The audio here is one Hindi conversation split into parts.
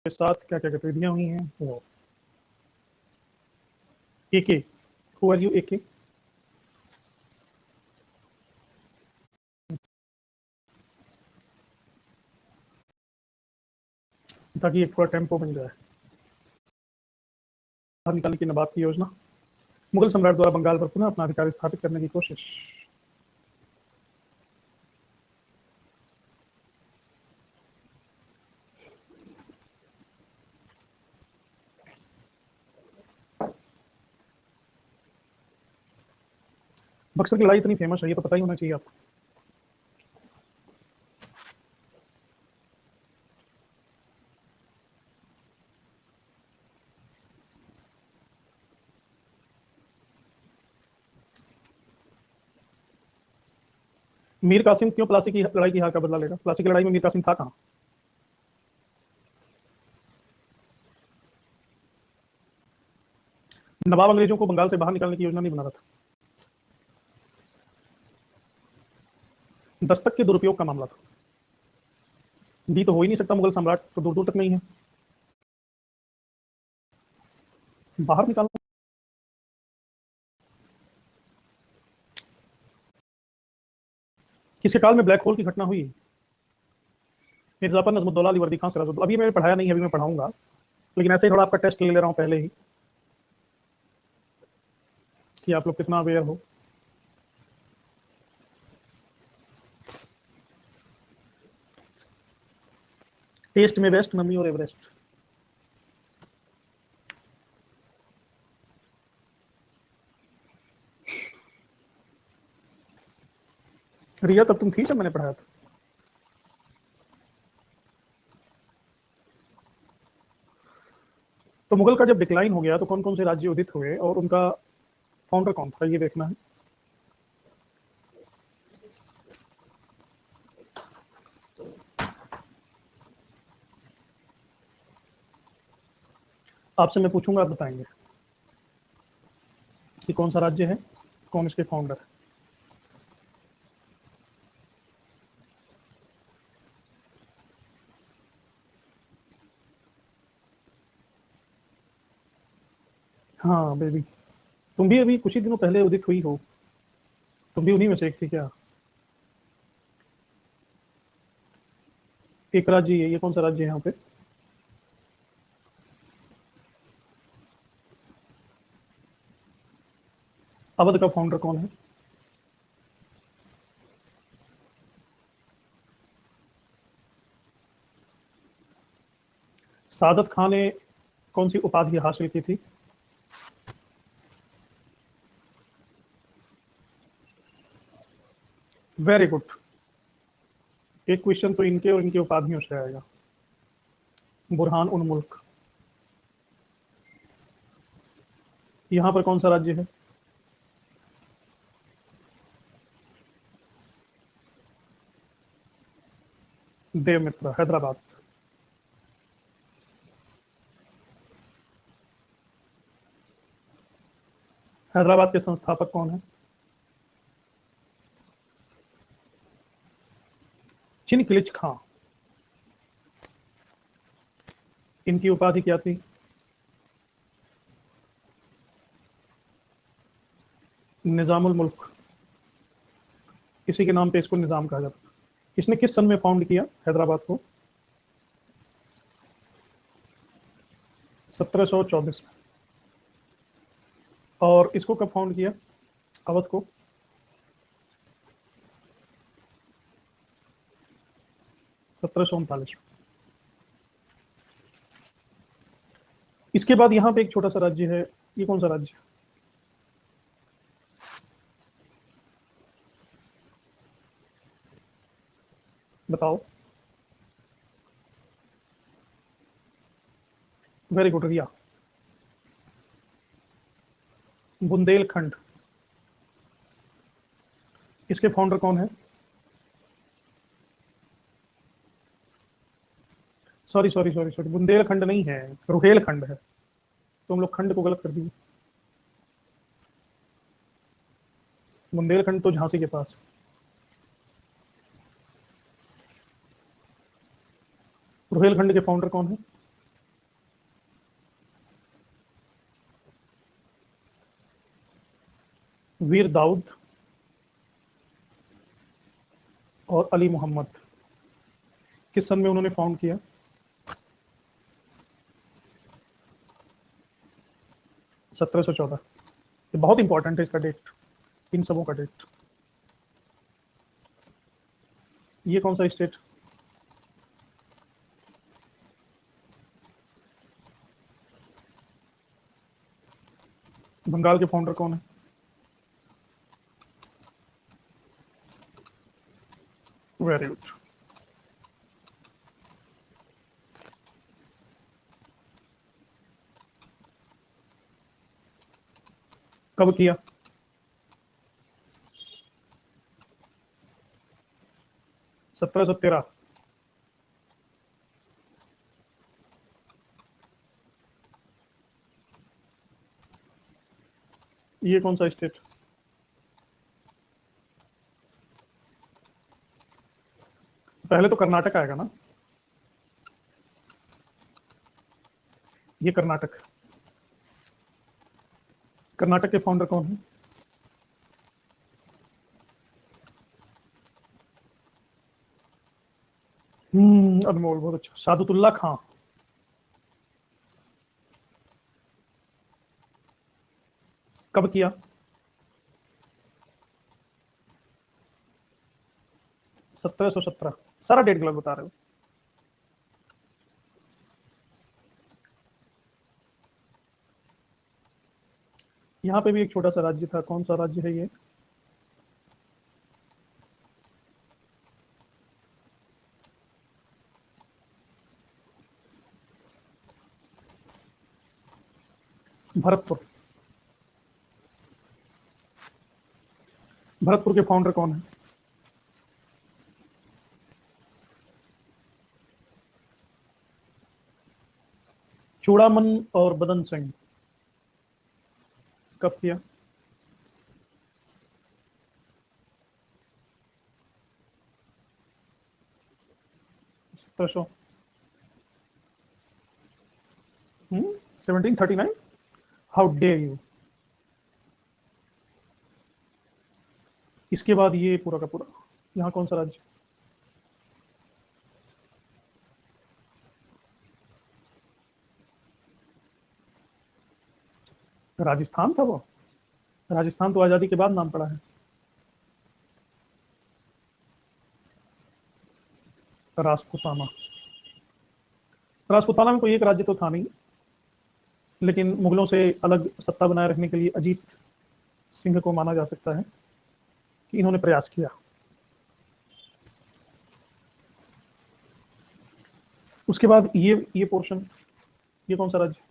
के साथ क्या क्या गतिविधियां हुई हैं वो। एके, हु आर यू एके? ताकि एक थोड़ा टेम्पो बन जाए। बाहर निकालने की नवाब की योजना। मुगल सम्राट द्वारा बंगाल पर पुनः अपना अधिकार स्थापित करने की कोशिश। बक्सर की लड़ाई इतनी फेमस है, ये तो पता ही होना चाहिए आपको। मीर कासिम क्यों प्लासी की लड़ाई की हार का बदला लेगा? प्लासी की लड़ाई में मीर कासिम था कहाँ? नवाब अंग्रेजों को बंगाल से बाहर निकालने की योजना नहीं बना रहा था। दस्तक के दुरुपयोग का मामला था। डी तो हो ही नहीं सकता, मुगल सम्राट तो दूर दूर तक नहीं है। बाहर निकालना। किसके काल में ब्लैक होल की घटना हुई? मिर्जाफर, नजमुद्दौला, अली वर्दी खान, सिराजुद्दौला। अभी मैंने पढ़ाया नहीं है, अभी मैं पढ़ाऊंगा, लेकिन ऐसे ही थोड़ा आपका टेस्ट ले ले रहा हूँ पहले ही, कि आप लोग कितना अवेयर हो। टेस्ट में बेस्ट मम्मी और एवरेस्ट। रिया तब तुम थी जब मैंने पढ़ाया था? तो मुगल का जब डिक्लाइन हो गया तो कौन कौन से राज्य उदित हुए और उनका फाउंडर कौन था, ये देखना है। आपसे मैं पूछूंगा, आप बताएंगे कि कौन सा राज्य है, कौन इसके फाउंडर है। हाँ बेबी, तुम भी अभी कुछ ही दिनों पहले उदित हुई हो, तुम भी उन्हीं में से एक थी क्या? एक राज्य है, ये कौन सा राज्य है यहाँ पे? अवध का फाउंडर कौन है? सादत खान ने कौन सी उपाधि हासिल की थी? Very good. एक क्वेश्चन तो इनके और इनकी उपाधियों से आएगा। बुरहान उन मुल्क। यहाँ पर कौन सा राज्य है? देवमित्र, हैदराबाद। हैदराबाद के संस्थापक कौन है? चिनकिलिच खां। इनकी उपाधि क्या थी? निजामुल मुल्क। इसी के नाम पे इसको निजाम कहा जाता है। इसने किस सन में फाउंड किया हैदराबाद को? 1724 में। और इसको कब फाउंड किया, अवध को? 1739 में। इसके बाद यहाँ पे एक छोटा सा राज्य है, ये कौन सा राज्य है? बताओ। वेरी गुड, रिया। बुंदेलखंड। इसके फाउंडर कौन है? Sorry sorry sorry sorry, Bundelkhand नहीं है, रुहेलखंड है। तुम लोग खंड को गलत कर दिए। बुंदेलखंड तो झांसी के पास है। रुहेलखंड के फाउंडर कौन है? वीर दाऊद और अली मोहम्मद किस सन में उन्होंने फाउंड किया? सत्रह सौ चौदह। ये बहुत इंपॉर्टेंट है इसका डेट, इन सबों का डेट। ये कौन सा स्टेट? बंगाल के फाउंडर कौन है? Very good. कब किया? सत्रह सौ तेरह। ये कौन सा स्टेट? पहले तो कर्नाटक आएगा ना। ये कर्नाटक। कर्नाटक के फाउंडर कौन है? अनमोल, बहुत अच्छा। सादुतुल्ला खां। कब किया? 1717। सारा डेट गलत बता रहे हो। यहाँ पे भी एक छोटा सा राज्य था, कौन सा राज्य है ये? भरतपुर। भरतपुर के फाउंडर कौन है? चूड़ामन और बदन सिंह। कब किया? 1700। 1739। How dare you. इसके बाद ये पूरा का पूरा, यहाँ कौन सा राज्य? राजस्थान था वो। राजस्थान तो आजादी के बाद नाम पड़ा है। राजपूताना। राजपूताना में कोई एक राज्य तो था नहीं, लेकिन मुगलों से अलग सत्ता बनाए रखने के लिए अजीत सिंह को माना जा सकता है कि इन्होंने प्रयास किया। उसके बाद ये पोर्शन, ये कौन सा राज्य?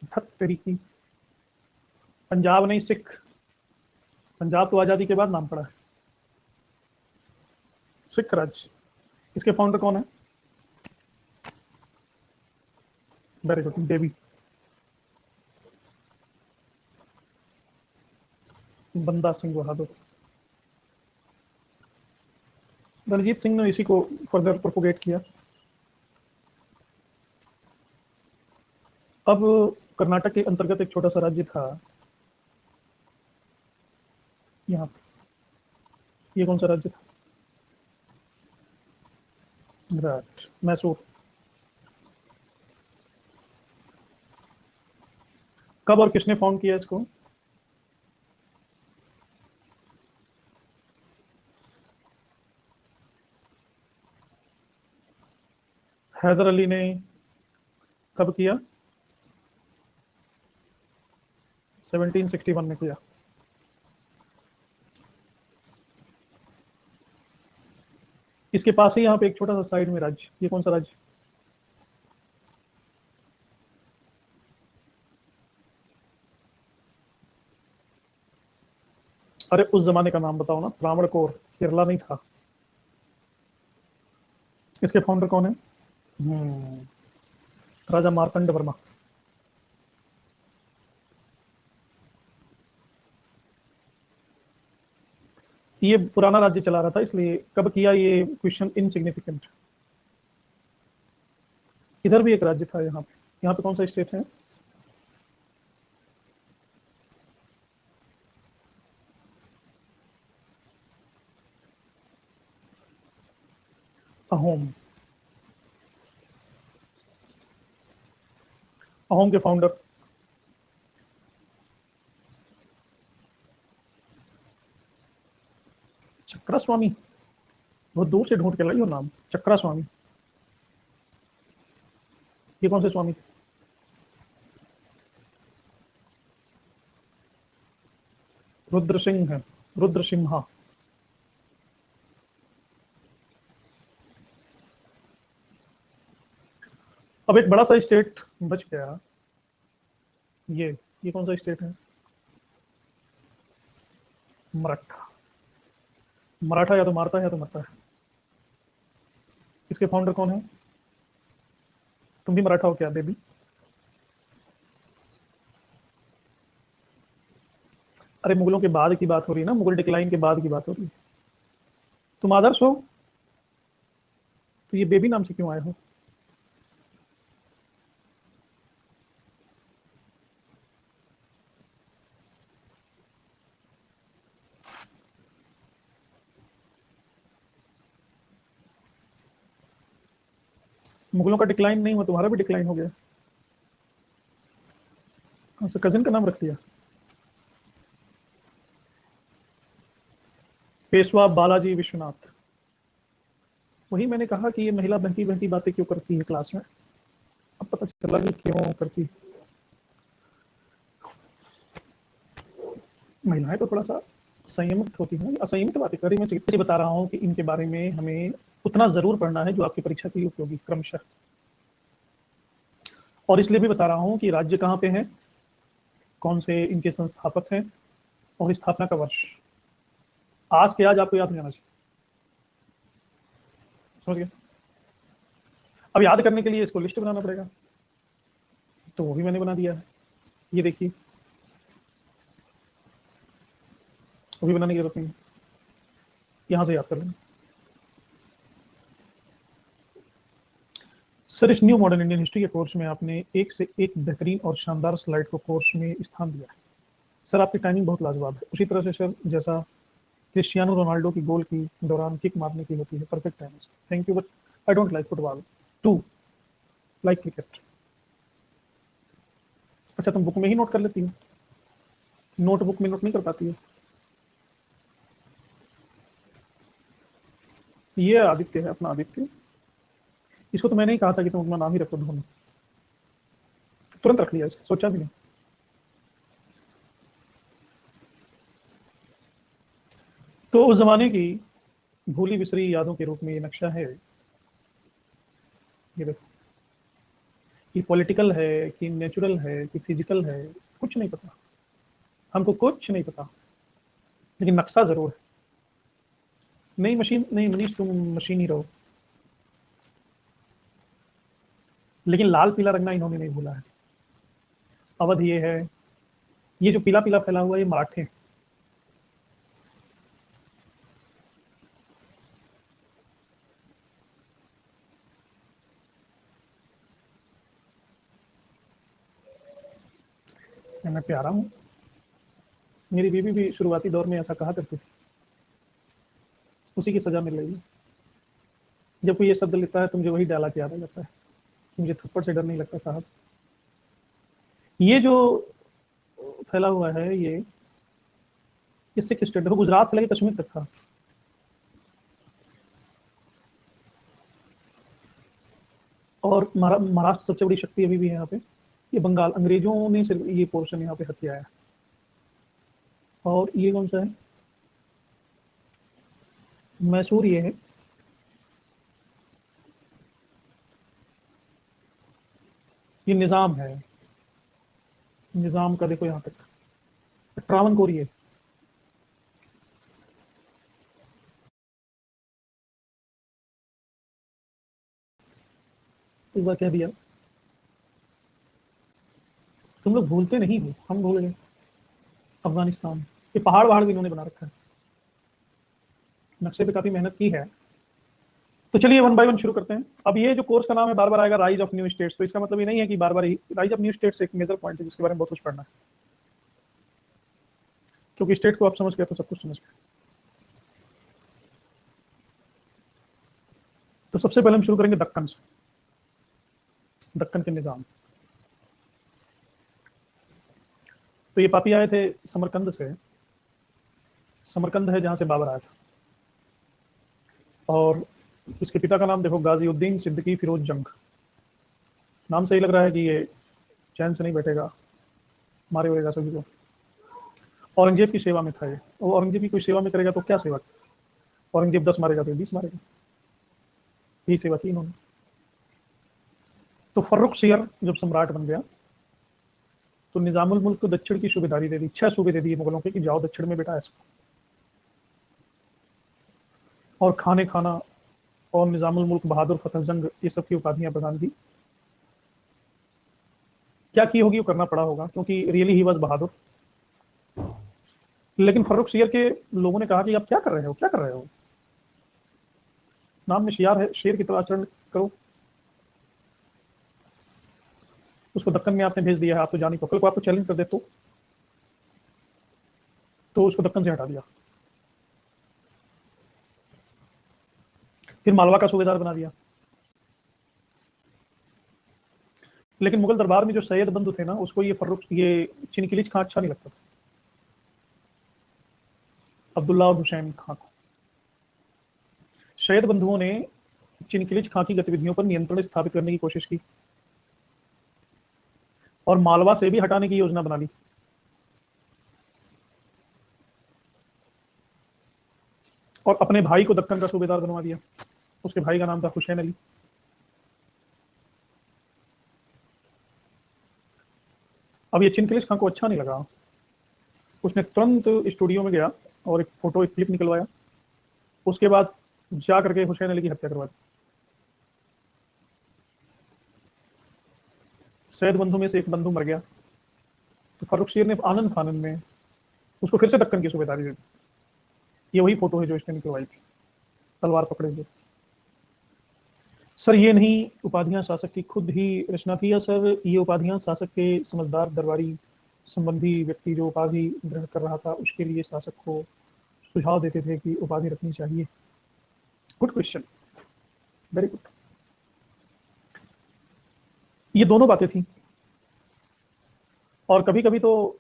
धत तेरी की। पंजाब नहीं, सिख। पंजाब तो आजादी के बाद नाम पड़ा है। सिख राज्य। इसके फाउंडर कौन है? वेरी गुड, देवी। बंदा सिंह बहादुर। दलजीत सिंह ने इसी को फर्दर प्रोपोगेट किया। अब कर्नाटक के अंतर्गत एक छोटा सा राज्य था यहाँ पे। ये कौन सा राज्य था? राइट, मैसूर। कब और किसने फाउंड किया इसको? हैदर अली ने। कब किया? 1761 में किया। इसके पास ही यहाँ पे एक छोटा सा साइड में राज्य, ये कौन सा राज्य? अरे उस जमाने का नाम बताओ ना, त्रावणकोर। केरला नहीं था। इसके फाउंडर कौन है? हम्म, राजा मार्कंड वर्मा। ये पुराना राज्य चला रहा था, इसलिए कब किया ये क्वेश्चन इनसिग्निफिकेंट। इधर भी एक राज्य था, यहाँ पे कौन सा स्टेट है? अहोम। अहोम के फाउंडर चक्रा स्वामी। बहुत दूर से ढूंढ के लाई हो नाम, चक्रा स्वामी। ये कौन से स्वामी थे? रुद्र सिंह है, रुद्र सिम्हा। अब एक बड़ा सा स्टेट बच गया, ये कौन सा स्टेट है? मराठा। मराठा या तो मारता है या तो मरता है। इसके फाउंडर कौन है? तुम भी मराठा हो क्या बेबी? अरे मुगलों के बाद की बात हो रही है ना, मुगल डिक्लाइन के बाद की बात हो रही है। तुम आदर्श हो, तो ये बेबी नाम से क्यों आए हो? मुगलों का डिक्लाइन नहीं हुआ, तुम्हारा भी डिक्लाइन हो गया। अच्छा, कजिन का नाम रख दिया। पेशवा बालाजी विश्वनाथ। वही मैंने कहा कि ये महिला बहती बहती बातें क्यों करती है क्लास में। अब पता चला कि क्यों करती। महिलाएं तो थोड़ा सा संयमित होती हैं, असंयमित बातें कर रही। मैं इसलिए बता रहा हूँ कि इनके बारे में हमें उतना जरूर पढ़ना है जो आपकी परीक्षा के लिए उपयोगी क्रमशः। और इसलिए भी बता रहा हूँ कि राज्य कहाँ पे है, कौन से इनके संस्थापक हैं, और स्थापना का वर्ष। आज के आज आपको याद नहीं आना चाहिए, समझ गए? अब याद करने के लिए इसको लिस्ट बनाना पड़ेगा, तो वो भी मैंने बना दिया है। ये देखिए, वो भी बनाने की जरूरत नहीं है, यहाँ से याद कर लेंगे। सर, इस न्यू मॉडर्न इंडियन हिस्ट्री के कोर्स में आपने एक से एक बेहतरीन और शानदार स्लाइड को कोर्स में स्थान दिया है। सर, आपकी टाइमिंग बहुत लाजवाब है, उसी तरह से सर जैसा क्रिस्टियानो रोनाल्डो की गोल की दौरान किक मारने की होती है, perfect time. Thank you, but I don't like football to like cricket. अच्छा, तुम बुक में ही नोट कर लेती हो, नोटबुक में नोट नहीं कर पाती हो? ये आदित्य है, अपना आदित्य। इसको तो मैंने ही कहा था कि तुम अपना नाम ही रखो धोनी, तुरंत रख लिया, इसको सोचा भी नहीं। तो उस जमाने की भूली बिसरी यादों के रूप में ये नक्शा है। ये देखो, ये पॉलिटिकल है कि नेचुरल है कि फिजिकल है, कुछ नहीं पता, हमको कुछ नहीं पता, लेकिन नक्शा जरूर है। नहीं मशीन नहीं, मनीष तुम मशीन ही रहो, लेकिन लाल पीला रंगना इन्होंने नहीं भूला है। अवध ये है, ये जो पीला पीला फैला हुआ है, ये मराठे हैं। मैं प्यारा हूँ, मेरी बीवी भी शुरुआती दौर में ऐसा कहा करती थी, उसी की सजा मिल रही है। जब कोई ये शब्द लेता है तो मुझे वही डायलॉग याद आ जाता है, मुझे थप्पड़ से डर नहीं लगता साहब। ये जो फैला हुआ है, ये इससे किस स्टेट, देखो गुजरात से लेकर कश्मीर तक था। और महाराष्ट्र सबसे बड़ी शक्ति अभी भी है यहाँ पे। ये बंगाल, अंग्रेजों ने सिर्फ ये पोर्शन यहाँ पे हथिया है। और ये कौन सा है? मैसूर ये है। ये निजाम है, निजाम का देखो यहाँ तक। ट्रावनकोर ये, इस बार कह दिया। तुम लोग भूलते नहीं हो, हम भूल गए। अफगानिस्तान, ये पहाड़ वहाड़ भी इन्होंने बना रखा है, नक्शे पे काफी मेहनत की है। तो चलिए वन बाय वन शुरू करते हैं। अब ये जो कोर्स का नाम है बार बार आएगा राइज ऑफ न्यू स्टेट्स, तो इसका मतलब ये नहीं है कि बार बार राइज ऑफ न्यू स्टेट्स एक मेजर पॉइंट है जिसके बारे में बहुत कुछ पढ़ना है, क्योंकि स्टेट को आप समझ गए तो सब कुछ समझ गए। तो सबसे पहले हम शुरू करेंगे दक्कन से, दक्कन के निजाम। तो ये पापी आए थे समरकंद से, समरकंद है जहां से बाबर आया था, और इसके पिता का नाम देखो, गाजीउद्दीन सिद्दीकी फिरोज जंग। नाम से ही लग रहा है कि ये चैन से नहीं बैठेगा, मारे वरेगा सभी को। औरंगजेब की सेवा में था ये, वो औरंगजेब की कोई सेवा में करेगा तो क्या सेवा? औरंगजेब 10 मारेगा तो 20 मारेगा, यही सेवा की इन्होंने। तो फर्रुखसियर जब सम्राट बन गया तो निजामुल मुल्क को दक्षिण की सूबेदारी दे दी, 6 सूबे दे दिए मुगलों के कि जाओ दक्षिण में बेटा इसको। और खाने खाना और निजामुल मुल्क बहादुर फतह जंग ये सब की उपाधियां प्रदान की। क्या की होगी वो करना पड़ा होगा, क्योंकि रियली ही वाज बहादुर। लेकिन फर्रुखसियर के लोगों ने कहा कि आप क्या कर रहे हो, क्या कर रहे हो, नाम में शियार है, शेर की तरह आचरण करो। उसको दक्कन में आपने भेज दिया है, आप तो जानी को, कल को आपको चैलेंज कर दे तो उसको दक्कन से हटा दिया। फिर मालवा का सूबेदार बना दिया। लेकिन मुगल दरबार में जो सैयद बंधु थे ना, उसको ये चिनकिलिच खां अच्छा नहीं लगता था, अब्दुल्ला और हुसैन खां को। सैयद बंधुओं ने चिनकिलिच खां की गतिविधियों पर नियंत्रण स्थापित करने की कोशिश की और मालवा से भी हटाने की योजना बना ली। और अपने भाई को दक्कन का सूबेदार बनवा दिया, उसके भाई का नाम था हुसैन अली। अब ये चिनकिलिच खां को अच्छा नहीं लगा, उसने तुरंत स्टूडियो में गया और एक फोटो, एक क्लिप निकलवाया। उसके बाद जा करके हुसैन अली की हत्या करवा दी। सैयद बंधु में से एक बंधु मर गया, तो फर्रुखसियर ने आनंद फानंद में उसको फिर से दक्कन की सूबेदारी दे दी। ये वही फोटो है जो इसने निकलवाई थी, तलवार पकड़े हुए। सर ये नहीं उपाधियां शासक की खुद ही रचना थी, या सर ये उपाधियां शासक के समझदार दरबारी संबंधी व्यक्ति जो उपाधि ग्रहण कर रहा था उसके लिए शासक को सुझाव देते थे कि उपाधि रखनी चाहिए? Good question, very good. ये दोनों बातें थी, और कभी कभी तो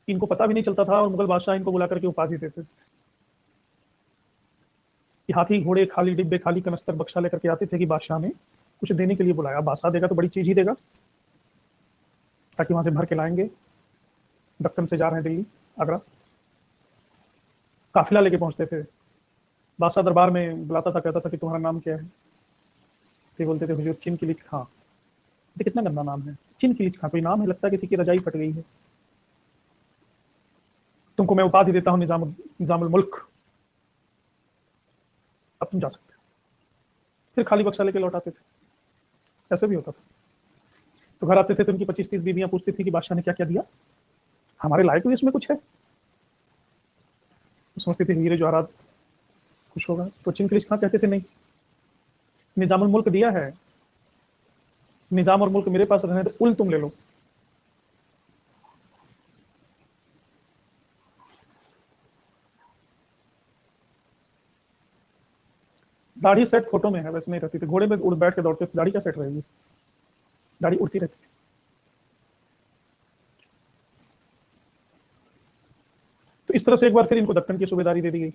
इनको पता भी नहीं चलता था और मुगल बादशाह इनको बुला करके उपाधि देते थे कि हाथी घोड़े खाली डिब्बे खाली कनस्तर बक्सा लेकर के आते थे कि बादशाह ने कुछ देने के लिए बुलाया। बादशाह देगा तो बड़ी चीज ही देगा, ताकि वहां से भर के लाएंगे। दक्कन से जा रहे हैं दिल्ली आगरा, काफिला लेके पहुंचते थे। बादशाह दरबार में बुलाता था, कहता था कि तुम्हारा नाम क्या है? तो बोलते थे हुजूर चिनकिलिच खां। तो कितना गंदा नाम है, चिनकिलिच खां, कोई नाम है, लगता है किसी की रजाई फट गई है। तुमको मैं उपाधि देता हूँ निजामुल मुल्क, अब तुम जा सकते हो। फिर खाली बक्सा लेके लौट आते थे, ऐसे भी होता था। तो घर आते थे तो उनकी 25-30 बीवियां पूछती थी कि बादशाह ने क्या क्या दिया, हमारे लायक भी इसमें कुछ है? तो समझते थे हीरे जवाहरात कुछ होगा। तो चिनकिलिच खां कहते थे नहीं, निजामुल मुल्क दिया है, निजाम और मुल्क मेरे पास रहने तो उल तुम ले लो। दाढ़ी सेट फोटो में है, वैसे नहीं रहती थी। घोड़े में उड़ बैठ के दौड़ते थे, दाढ़ी क्या सेट रहेगी, दाढ़ी उड़ती रहती थी। तो इस तरह से एक बार फिर इनको दक्कन की सूबेदारी दे दी गई।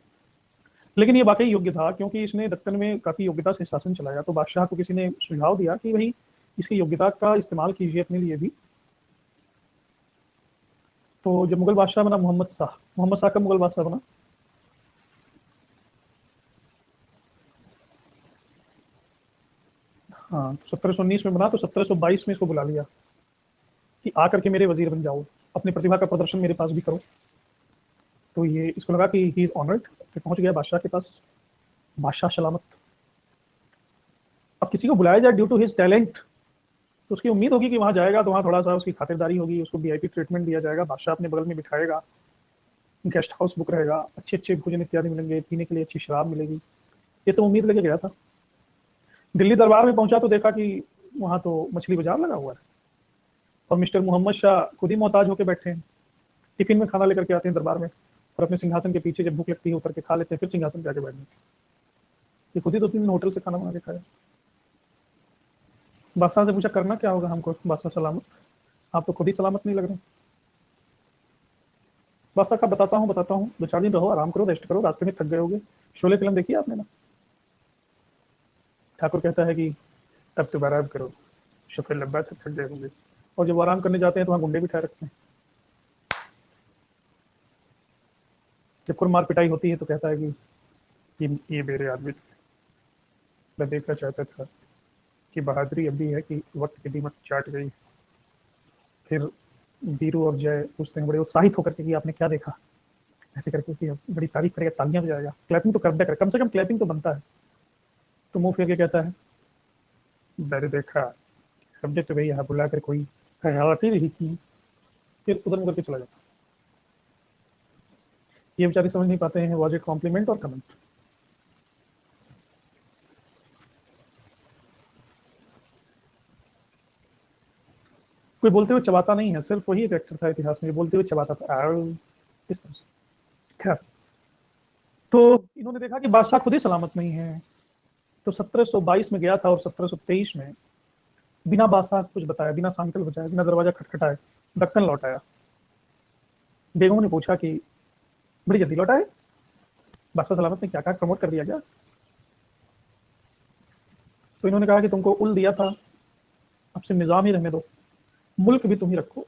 लेकिन ये वाकई योग्य था, क्योंकि इसने दक्कन में काफी योग्यता से शासन चलाया। तो बादशाह को किसी ने सुझाव दिया कि भाई इसकी योग्यता का इस्तेमाल कीजिए अपने लिए भी। तो जब मुगल बादशाह बना मोहम्मद शाह का मुगल बादशाह बना, हाँ 1719 में बना, तो 1722 में इसको बुला लिया कि आकर के मेरे वजीर बन जाओ, अपनी प्रतिभा का प्रदर्शन मेरे पास भी करो। तो ये इसको लगा कि ही इज ऑनर्ड, फिर पहुंच गया बादशाह के पास। बादशाह सलामत। अब किसी को बुलाया जाए ड्यू टू हिज टैलेंट, तो उसकी उम्मीद होगी कि वहां जाएगा तो वहां थोड़ा सा उसकी खातिरदारी होगी, उसको वीआईपी ट्रीटमेंट दिया जाएगा, बादशाह अपने बगल में बिठाएगा, गेस्ट हाउस बुक रहेगा, अच्छे अच्छे भोजन इत्यादि मिलेंगे, पीने के लिए अच्छी शराब मिलेगी। ये सब उम्मीद लेके गया था। दिल्ली दरबार में पहुंचा तो देखा कि वहां तो मछली बाजार लगा हुआ है और मिस्टर मोहम्मद शाह खुद ही मोहताज होकर बैठे हैं। टिफिन में खाना लेकर के आते हैं दरबार में और अपने सिंहासन के पीछे जब भूख लगती है उतर के खा लेते हैं, फिर सिंहासन पे आके बैठ जाते हैं। ये खुद ही 2-3 दिन होटल से खाना बना के खाया। बादशाह से पूछा करना क्या होगा हमको? बादशाह सलामत, आप तो खुद ही सलामत नहीं लग रहे। बादशाह का बताता हूँ 2-4 दिन रहो, आराम करो, रेस्ट करो, रास्ते में थक गए होगे। शोले फिल्म देखी आपने ना? ठाकुर कहता है कि तब तो आराम करो, शुक्र लंबा थक गए होंगे। और जब वो आराम करने जाते हैं तो वहाँ गुंडे भी ठहर रखते हैं। जब कुरमार पिटाई होती है तो कहता है कि ये मेरे आदमी थे। मैं देखना चाहता था कि बहादुरी अब भी है कि वक्त की दीमक चाट गई। फिर बीरू और जय पूछते हैं बड़े उत्साहित होकर के कि आपने क्या देखा, ऐसे करके कि बड़ी तारीफ करेगा, तालियां बजाएगा, क्लैपिंग तो कर दे, कम से कम क्लैपिंग तो बनता है। तो मुंह फेर के कहता है मैंने देखा, हमने तुम्हें यहाँ बुलाकर कोई खयालती नहीं की। फिर उधर मुकर के चला जाता। ये बेचारे समझ नहीं पाते हैं वाज इट कॉम्प्लीमेंट और कमेंट। कोई बोलते हुए चबाता नहीं है, सिर्फ वही एक एक्टर था इतिहास में बोलते हुए चबाता था इस तरह से। खैर, तो इन्होंने देखा कि बादशाह खुद ही सलामत नहीं है, तो 1722 में गया था और 1723 में बिना बादशाह कुछ बताया, बिना सांकल बजाए, बिना दरवाजा खटखटाए दक्कन लौट आया। बेगमों ने पूछा कि बड़ी जल्दी लौट आए, बादशाह सलामत ने क्या कहा, प्रमोट कर दिया गया? तो इन्होंने कहा कि तुमको उल दिया था, अब से निजाम ही रहने दो, मुल्क भी तुम ही रखो।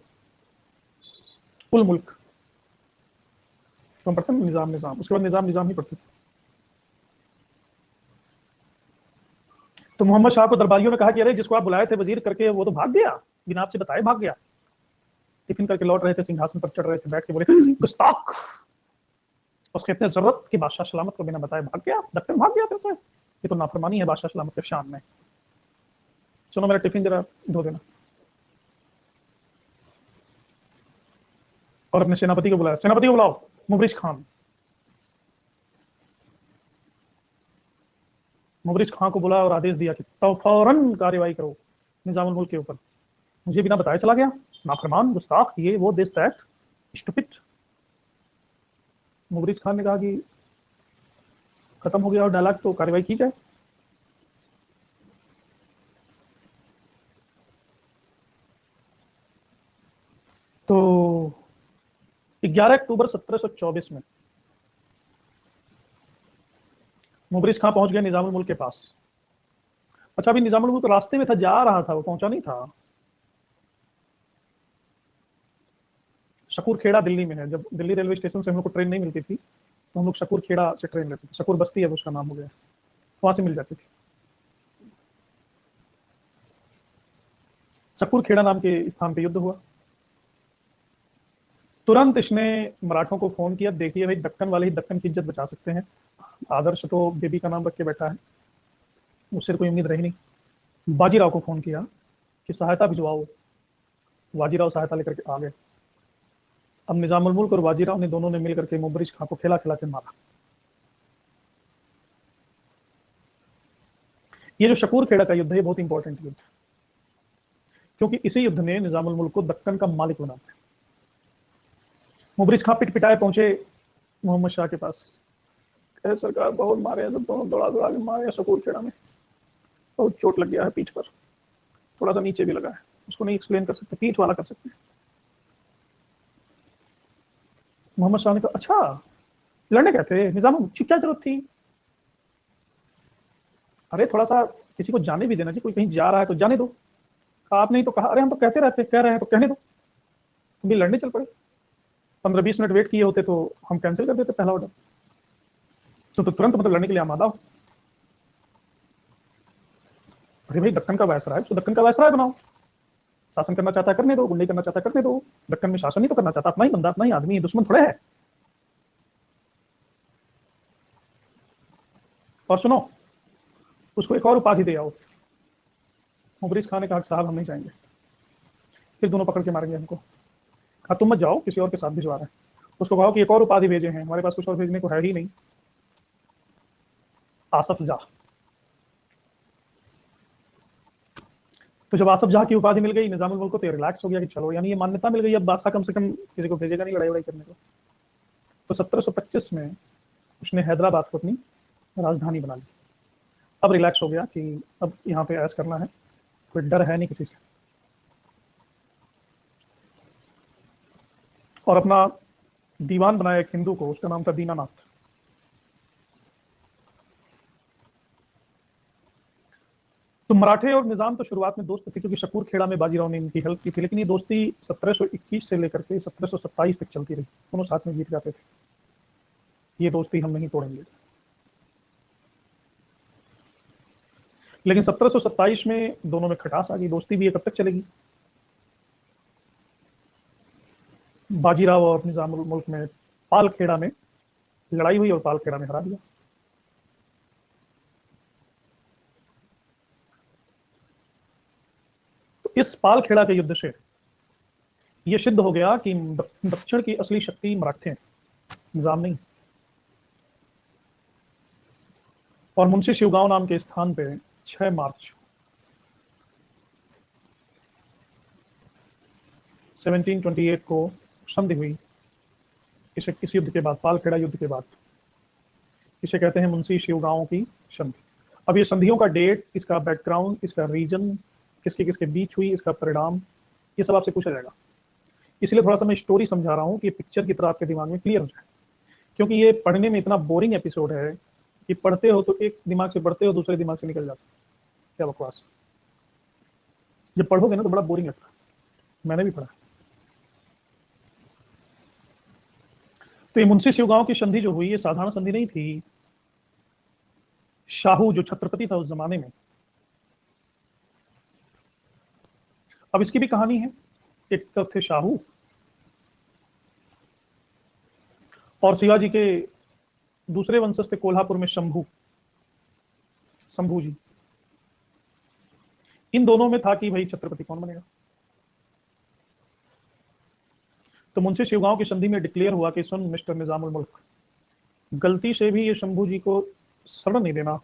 उल मुल्क तो हम पढ़ते हैं निजाम निजाम, उसके बाद निजाम निजाम ही पढ़ते थे। तो मोहम्मद शाह को दरबारियों ने कहा कि अरे जिसको आप बुलाए थे वजीर करके वो तो भाग गया, बिना आपसे बताए भाग गया। टिफिन करके लौट रहे थे, सिंहासन पर चढ़ रहे थे, बैठ के बोले गुस्ताख, उसके इतने जरूरत कि बादशाह सलामत को बिना बताए भाग गया, दफ्तर भाग गया फिर से, ये तो नाफरमानी है बादशाह सलामत के शान में। सुनो मेरा टिफिन जरा धो देना। और अपने सेनापति को बुलाया, सेनापति को बुलाओ, मुबरिश खान। मुबरिश खान को बुलाया और आदेश दिया कि तो फौरन कार्रवाई करो निजामुल मुल्क के ऊपर। मुझे बिना बताए चला गया, नाफरमान, गुस्ताख, ये वो, दिस दैट, स्टूपिड। मुबरिश खान ने कहा कि खत्म हो गया और डायलॉग, तो कार्रवाई की जाए। तो 11 अक्टूबर 1724 में मुबरिश खां पहुंच गया निजामुल मुल्क के पास। अच्छा, अभी निजामुल मुल्क रास्ते में था, जा रहा था, वो पहुंचा नहीं था। शकूर खेड़ा दिल्ली में है। जब दिल्ली रेलवे स्टेशन से हम लोग को ट्रेन नहीं मिलती थी तो हम लोग शकूर खेड़ा से ट्रेन लेते थे। शकूर बस्ती है, उसका नाम हो गया, वहां से मिल जाती थी। शकूर खेड़ा नाम के स्थान पे युद्ध हुआ। तुरंत इसने मराठों को फोन किया, देखिए भाई दक्कन वाले ही दक्कन की इज्जत बचा सकते हैं, आदर्श तो बेबी का नाम रख के बैठा है, उससे कोई उम्मीद रही नहीं। बाजीराव को फोन किया कि सहायता भिजवाओ। बाजीराव सहायता लेकर के आ गए। अब निजामुल मुल्क और बाजीराव ने दोनों ने मिलकर के मुबरिश खां को खिला खिला के मारा। ये जो शकूर खेड़ा का युद्ध है बहुत इंपॉर्टेंट युद्ध, क्योंकि इसी युद्ध ने निजामुल मुल्क को दक्कन का मालिक बना दिया। मुबरिश खां पिट पिटाए पहुंचे मोहम्मद शाह के पास, कहे सरकार बहुत मारे हैं, सब दोनों दौड़ा दौड़ा के मारे हैं शकूर खेड़ा में, बहुत चोट लग गया है पीठ पर, थोड़ा सा नीचे भी लगा है, उसको नहीं एक्सप्लेन कर सकते, पीठ वाला कर सकते हैं। मोहम्मद शाह ने कहा अच्छा लड़ने गए थे, निजाम क्या जरूरत थी? अरे थोड़ा सा किसी को जाने भी देना चाहिए, कोई कहीं जा रहा है तो जाने दो। आप नहीं तो कहा, अरे हम तो कहते रहते, कह रहे हैं तो कहने दो, तुम भी लड़ने चल पड़े। 15-20 मिनट वेट किए होते तो हम कैंसिल कर देते पहला ऑर्डर। तो तुरंत मतलब लड़ने के लिए आमादा हो। अरे भाई दक्कन का वायसराय है, उसको दक्कन का वायसराय बनाओ, शासन करना चाहता है करने दो, गुंडे करना चाहता है करने दो, दक्कन में शासन नहीं तो करना चाहता, अपना ही बंदा, अपना ही आदमी, दुश्मन थोड़े है। और सुनो, उसको एक और उपाधि दे आओ। मुबरिश खान ने कहा साहब हम नहीं जाएंगे, फिर दोनों पकड़ के मारेंगे हमको। कहा तुम मत जाओ, किसी और के साथ भिजवा रहे हैं। उसको कहो कि एक और उपाधि भेजे हैं, हमारे पास कुछ और भेजने को है ही नहीं, आसफ जा। तो जब आसफ जहाँ की उपाधि मिल गई निजामुल मुल्क को, तो रिलैक्स हो गया कि चलो, यानी ये मान्यता मिल गई, अब बादशाह कम से कम किसी को भेजेगा नहीं लड़ाई वड़ाई करने को। तो 1725 में उसने हैदराबाद को अपनी राजधानी बना ली। अब रिलैक्स हो गया कि अब यहाँ पे ऐश करना है, कोई डर है नहीं किसी से। और अपना दीवान बनाया एक हिंदू को, उसका नाम था दीनानाथ। तो मराठे और निजाम तो शुरुआत में दोस्त थे, क्योंकि शकूर खेड़ा में बाजीराव ने इनकी हेल्प की थी, लेकिन ये दोस्ती 1721 से लेकर के 1727 तक चलती रही। दोनों साथ में जीत जाते थे, ये दोस्ती हम नहीं तोड़ेंगे। लेकिन 1727 में दोनों में खटास आ गई, दोस्ती भी ये कब तक चलेगी। बाजीराव और निजामुल मुल्क में पालखेड़ा में लड़ाई हुई और पालखेड़ा में हरा दिया। तो इस पालखेड़ा के युद्ध से यह सिद्ध हो गया कि दक्षिण की असली शक्ति मराठे हैं, निजाम नहीं। और मुंशी शिवगांव नाम के स्थान पे 6 मार्च 1728 को संधि हुई। इसे किस युद्ध के बाद? पालखेड़ा युद्ध के बाद। इसे कहते हैं मुंशी शिवगांव की संधि। अब ये संधियों का डेट, इसका बैकग्राउंड, इसका रीजन, किसके किसके बीच हुई, इसका परिणाम, ये सब आपसे पूछा जाएगा। इसलिए थोड़ा सा मैं स्टोरी समझा रहा हूँ कि पिक्चर की तरह आपके दिमाग में क्लियर हो जाए, क्योंकि ये पढ़ने में इतना बोरिंग एपिसोड है कि पढ़ते हो तो एक दिमाग से पढ़ते हो, दूसरे दिमाग से निकल जाता है। क्या बकवास। जब पढ़ोगे ना तो बड़ा बोरिंग लगता है, मैंने भी पढ़ा। तो ये मुंशी शिवगांव की संधि जो हुई, ये साधारण संधि नहीं थी। शाहू जो छत्रपति था उस जमाने में, अब इसकी भी कहानी है। एक तरफ थे शाहू, और शिवाजी के दूसरे वंशज थे कोल्हापुर में शंभू, शंभू जी। इन दोनों में था कि भाई छत्रपति कौन बनेगा। तो मुंशी शिवगांव की संधि में डिक्लेयर हुआ कि सुन मिस्टर निजामुल मुल्क, गलती से भी ये शंभू जी को शरण नहीं देना।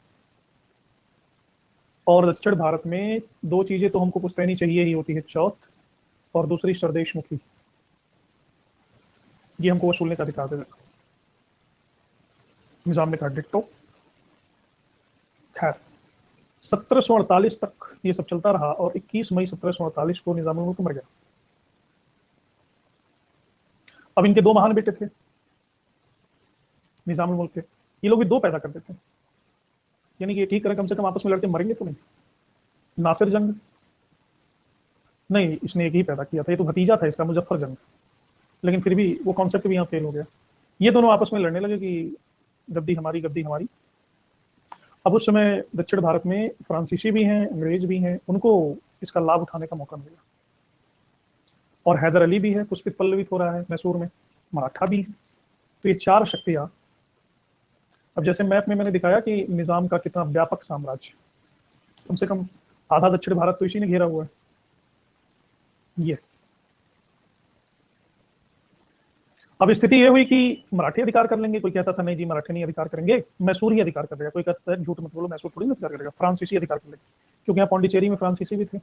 और दक्षिण भारत में दो चीजें तो हमको पुश्तैनी चाहिए ही होती है, चौथ और दूसरी सरदेश मुखी। ये हमको वसूलने का अधिकार देना। निजाम ने कहा डिट्टो। खैर 1748 तक ये सब चलता रहा, और 21 मई 1748 को निजामुल मुल्क मर गया। अब इनके दो महान बेटे थे निजामुल मुल्क के, ये लोग भी दो पैदा कर देते हैं, यानी कि ठीक करें, कम से कम आपस में लड़के मरेंगे तो नहीं। नासिर जंग नहीं, इसने एक ही पैदा किया था, ये तो भतीजा था इसका, मुजफ्फर जंग। लेकिन फिर भी वो कॉन्सेप्ट भी यहाँ फेल हो गया। ये दोनों आपस में लड़ने लगे कि गद्दी हमारी, गद्दी हमारी। अब उस समय दक्षिण भारत में फ्रांसीसी भी हैं, अंग्रेज भी हैं, उनको इसका लाभ उठाने का मौका मिलेगा। और हैदर अली भी है, पुष्पित पल्लवित हो रहा है मैसूर में, मराठा भी है। तो ये चार शक्तियां। अब जैसे मैप में मैंने दिखाया कि निजाम का कितना व्यापक साम्राज्य, कम से कम आधा दक्षिण भारत तो इसी ने घेरा हुआ है। ये अब स्थिति ये हुई कि मराठी अधिकार कर लेंगे, कोई कहता था नहीं जी मराठी नहीं अधिकार करेंगे, मैसूर ही अधिकार कर लेगा। कोई कहता है झूठ मत बोलो, मैसूर थोड़ी ना अधिकार करेगा, फ्रांसीसी अधिकार कर लेगा, क्योंकि यहाँ पौंडीचेरी में फ्रांसीसी भी थे।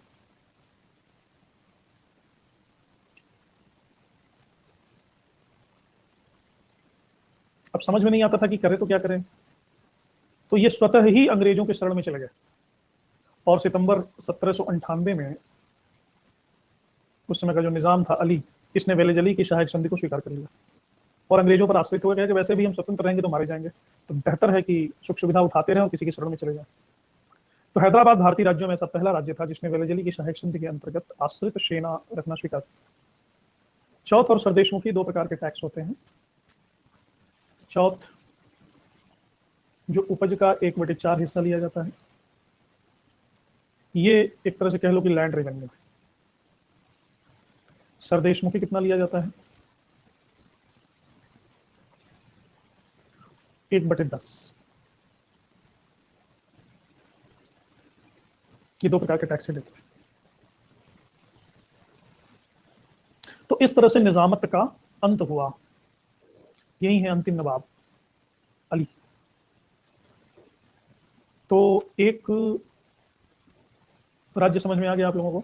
अब समझ में नहीं आता था कि करे तो क्या करें, तो ये स्वतः ही अंग्रेजों के शरण में चले गए। और सितंबर 1798 में उस समय का जो निजाम था अली, इसने वेलेज अली की सहायक संधि को स्वीकार कर लिया, और अंग्रेजों पर आश्रित हो गया कि वैसे भी हम स्वतंत्र रहेंगे तो मारे जाएंगे, तो बेहतर है कि सुख सुविधा उठाते रहे और किसी की शरण में चले जाए। तो हैदराबाद भारतीय राज्यों में ऐसा पहला राज्य था जिसने वेलेज अली की सहायक संधि के अंतर्गत आश्रित सेना रखना स्वीकार किया। चौथ और सरदेशमुखी दो प्रकार के टैक्स होते हैं। चौथ जो उपज का 1/4 हिस्सा लिया जाता है, ये एक तरह से कह लो कि लैंड रेवेन्यू है। सरदेशमुखी कितना लिया जाता है? 1/10। ये दो प्रकार के टैक्स लेते हैं। तो इस तरह से निजामत का अंत हुआ। यही है अंतिम नवाब अली। तो एक राज्य समझ में आ गया आप लोगों को?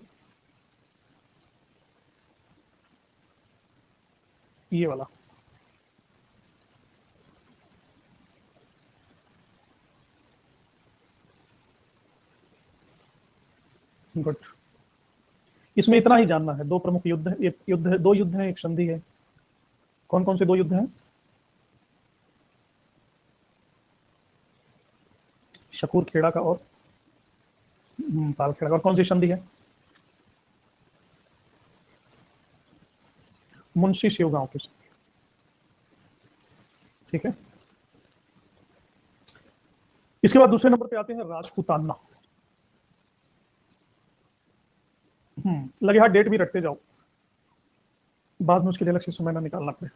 ये वाला। गुड। इसमें इतना ही जानना है, दो प्रमुख युद्ध है, एक युद्ध है, दो युद्ध हैं, एक संधि है। कौन कौन से दो युद्ध हैं? शकूर खेड़ा का और पाल खेड़ा का। और कौन सी संधि है? मुंशी शिवगांव की संधि। ठीक है। इसके बाद दूसरे नंबर पे आते हैं राजपूताना। लगे हाथ डेट भी रखते जाओ, बाद में उसके लिए अलग से समय ना निकालना पड़े।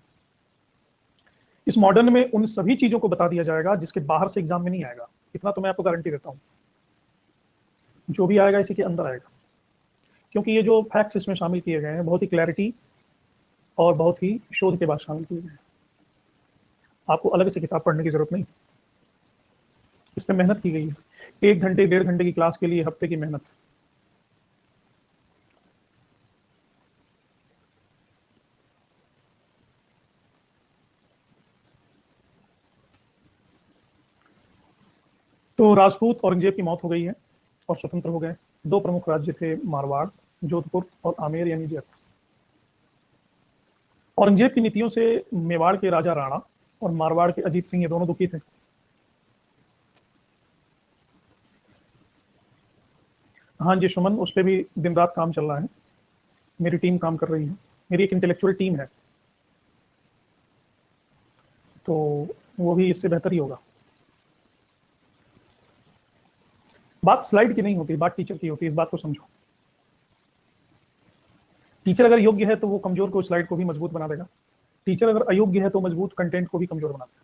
इस मॉडर्न में उन सभी चीजों को बता दिया जाएगा जिसके बाहर से एग्जाम में नहीं आएगा, इतना तो मैं आपको गारंटी देता हूं। जो भी आएगा इसी के अंदर आएगा, क्योंकि ये जो फैक्ट्स इसमें शामिल किए गए हैं बहुत ही क्लैरिटी और बहुत ही शोध के बाद शामिल किए गए हैं। आपको अलग से किताब पढ़ने की जरूरत नहीं, इस पर मेहनत की गई है। 1 घंटे 1.5 घंटे की क्लास के लिए हफ्ते की मेहनत। तो राजपूत औरंगजेब की मौत हो गई है और स्वतंत्र हो गए। दो प्रमुख राज्य थे, मारवाड़, जोधपुर और आमेर यानी जयपुर। औरंगजेब की नीतियों से मेवाड़ के राजा राणा और मारवाड़ के अजीत सिंह ये दोनों दुखी थे। हाँ जी सुमन, उस पर भी दिन रात काम चल रहा है, मेरी टीम काम कर रही है, मेरी एक इंटेलेक्चुअल टीम है, तो वो भी इससे बेहतर ही होगा। बात स्लाइड की नहीं होती, बात टीचर की होती है, इस बात को समझो। टीचर अगर योग्य है तो वो कमजोर को स्लाइड को भी मजबूत बना देगा। टीचर अगर अयोग्य है तो मजबूत कंटेंट को भी कमजोर बना देगा।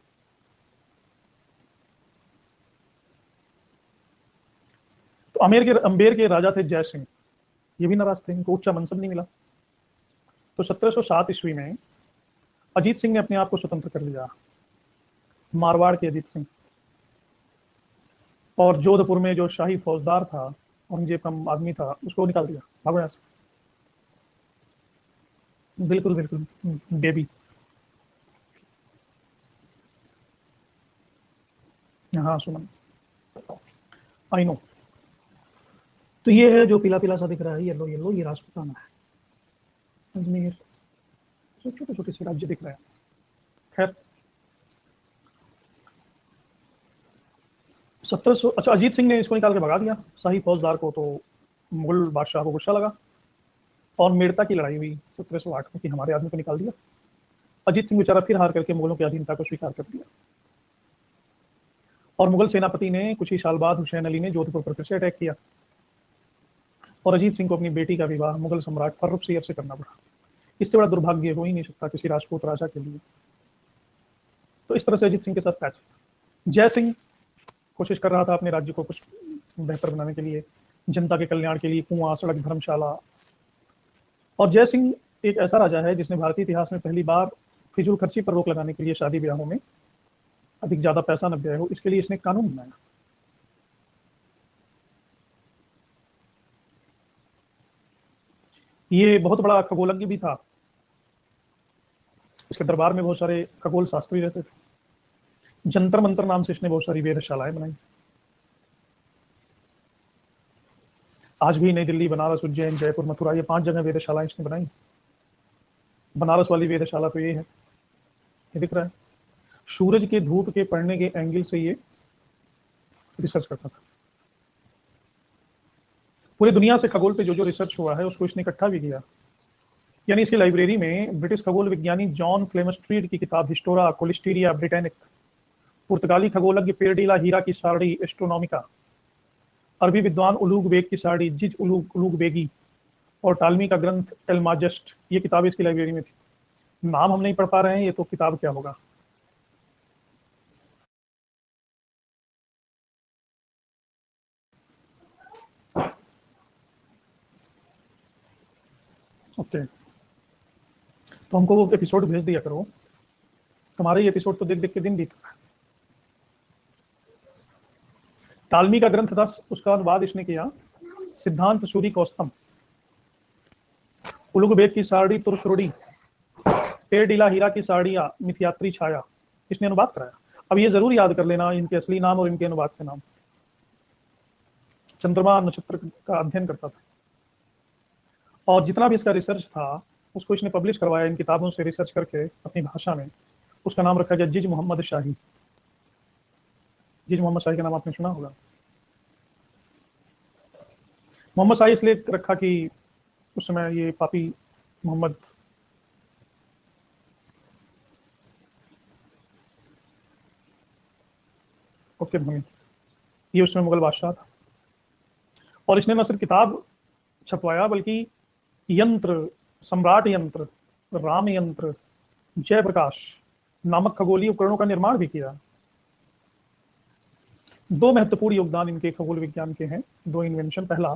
तो अंबेर के राजा थे जय सिंह, ये भी नाराज थे, इनको उच्च मनसब नहीं मिला। तो 1707 ईस्वी में अजीत सिंह ने अपने आप को स्वतंत्र कर लिया, मारवाड़ के अजीत सिंह। और जोधपुर में जो शाही फौजदार था, औरंगजेब का आदमी था, उसको निकाल दिया, भागो यहाँ से। बिल्कुल बिल्कुल बेबी। हाँ सुमन, आई नो। तो ये है जो पीला पीला सा दिख रहा है, येलो येलो, ये राजपूताना है। अजमेर, छोटे छोटे से राज्य दिख रहे हैं। खैर 1700, अच्छा अजीत सिंह ने इसको निकाल के भगा दिया शाही फौजदार को, तो मुगल बादशाह को गुस्सा लगा और मेड़ता की लड़ाई हुई 1708 में कि हमारे आदमी को निकाल दिया। अजीत सिंह बेचारा फिर हार करके मुगलों की अधीनता को स्वीकार कर लिया। और मुगल सेनापति ने कुछ ही साल बाद हुसैन अली ने जोधपुर पर फिर से अटैक किया और अजीत सिंह को अपनी बेटी का विवाह मुगल सम्राट फर्रुख सैयद से करना पड़ा। इससे बड़ा दुर्भाग्य हो ही नहीं सकता किसी राजपूत राजा के लिए। तो इस तरह से अजीत सिंह के साथ पैच। जय सिंह कोशिश कर रहा था अपने राज्य को कुछ बेहतर बनाने के लिए, जनता के कल्याण के लिए, कुआं, सड़क, धर्मशाला। और जय सिंह एक ऐसा राजा है जिसने भारतीय इतिहास में पहली बार फिजूल खर्ची पर रोक लगाने के लिए शादी ब्याहों में अधिक ज्यादा पैसा न व्यय हो, इसके लिए इसने कानून बनाया। ये बहुत बड़ा खगोलज्ञ भी था, इसके दरबार में बहुत सारे खगोल शास्त्री रहते थे। जंतर मंतर नाम से इसने बहुत सारी वेधशालाएं बनाई। आज भी नई दिल्ली, बनारस, उज्जैन, जयपुर, मथुरा, ये 5 जगह वेधशालाएं इसने बनाई। बनारस वाली वेधशाला तो ये है, ये दिख रहा है। सूरज के धूप के पड़ने के एंगल से ये रिसर्च करता था। पूरी दुनिया से खगोल पे जो जो रिसर्च हुआ है उसको इसने इकट्ठा भी किया। यानी इसकी लाइब्रेरी में ब्रिटिश खगोल विज्ञानी जॉन फ्लेमस्ट्रीड की किताब हिस्टोरा कोलिस्टीरिया ब्रिटेनिक, पुर्तगाली खगोलज्ञ पेरडीला हीरा की सारणी एस्ट्रोनॉमिका, अरबी विद्वान उलूग बेग की सारणी जिज उलूग बेगी और टालमी का ग्रंथ एल्माजस्ट, ये किताबें इसकी लाइब्रेरी में थी। नाम हम नहीं पढ़ पा रहे हैं, ये तो किताब क्या होगा। ओके, तो हमको वो एपिसोड भेज दिया करो, तुम्हारे एपिसोड तो देख देख के दिन बीत रहा है। तालमी का ग्रंथ 10, उसका अनुवाद इसने किया सिद्धांत सूरी कौस्तम, उलुग बेग की साड़ी तुरशुरडी, टेढ़ीला हीरा की साड़ियाँ, मिथयात्री छाया, इसने अनुवाद कराया। अब ये जरूर याद कर लेना इनके असली नाम और इनके अनुवाद के नाम। चंद्रमा नक्षत्र का अध्ययन करता था, और जितना भी इसका रिसर्च था उसको इसने पब्लिश करवाया इन किताबों से रिसर्च करके अपनी भाषा में। उसका नाम रखा गया जिज मोहम्मद शाही। जिज मोहम्मद शाही का नाम आपने सुना होगा। मोहम्मद शाही इसलिए रखा कि उस समय ये पापी मोहम्मद ओके भूमि, ये उसमें मुगल बादशाह था। और इसने न सिर्फ किताब छपवाया बल्कि यंत्र, सम्राट यंत्र, राम यंत्र, जयप्रकाश नामक खगोलीय उपकरणों का निर्माण भी किया। दो महत्वपूर्ण योगदान इनके खगोल विज्ञान के हैं, दो इन्वेंशन। पहला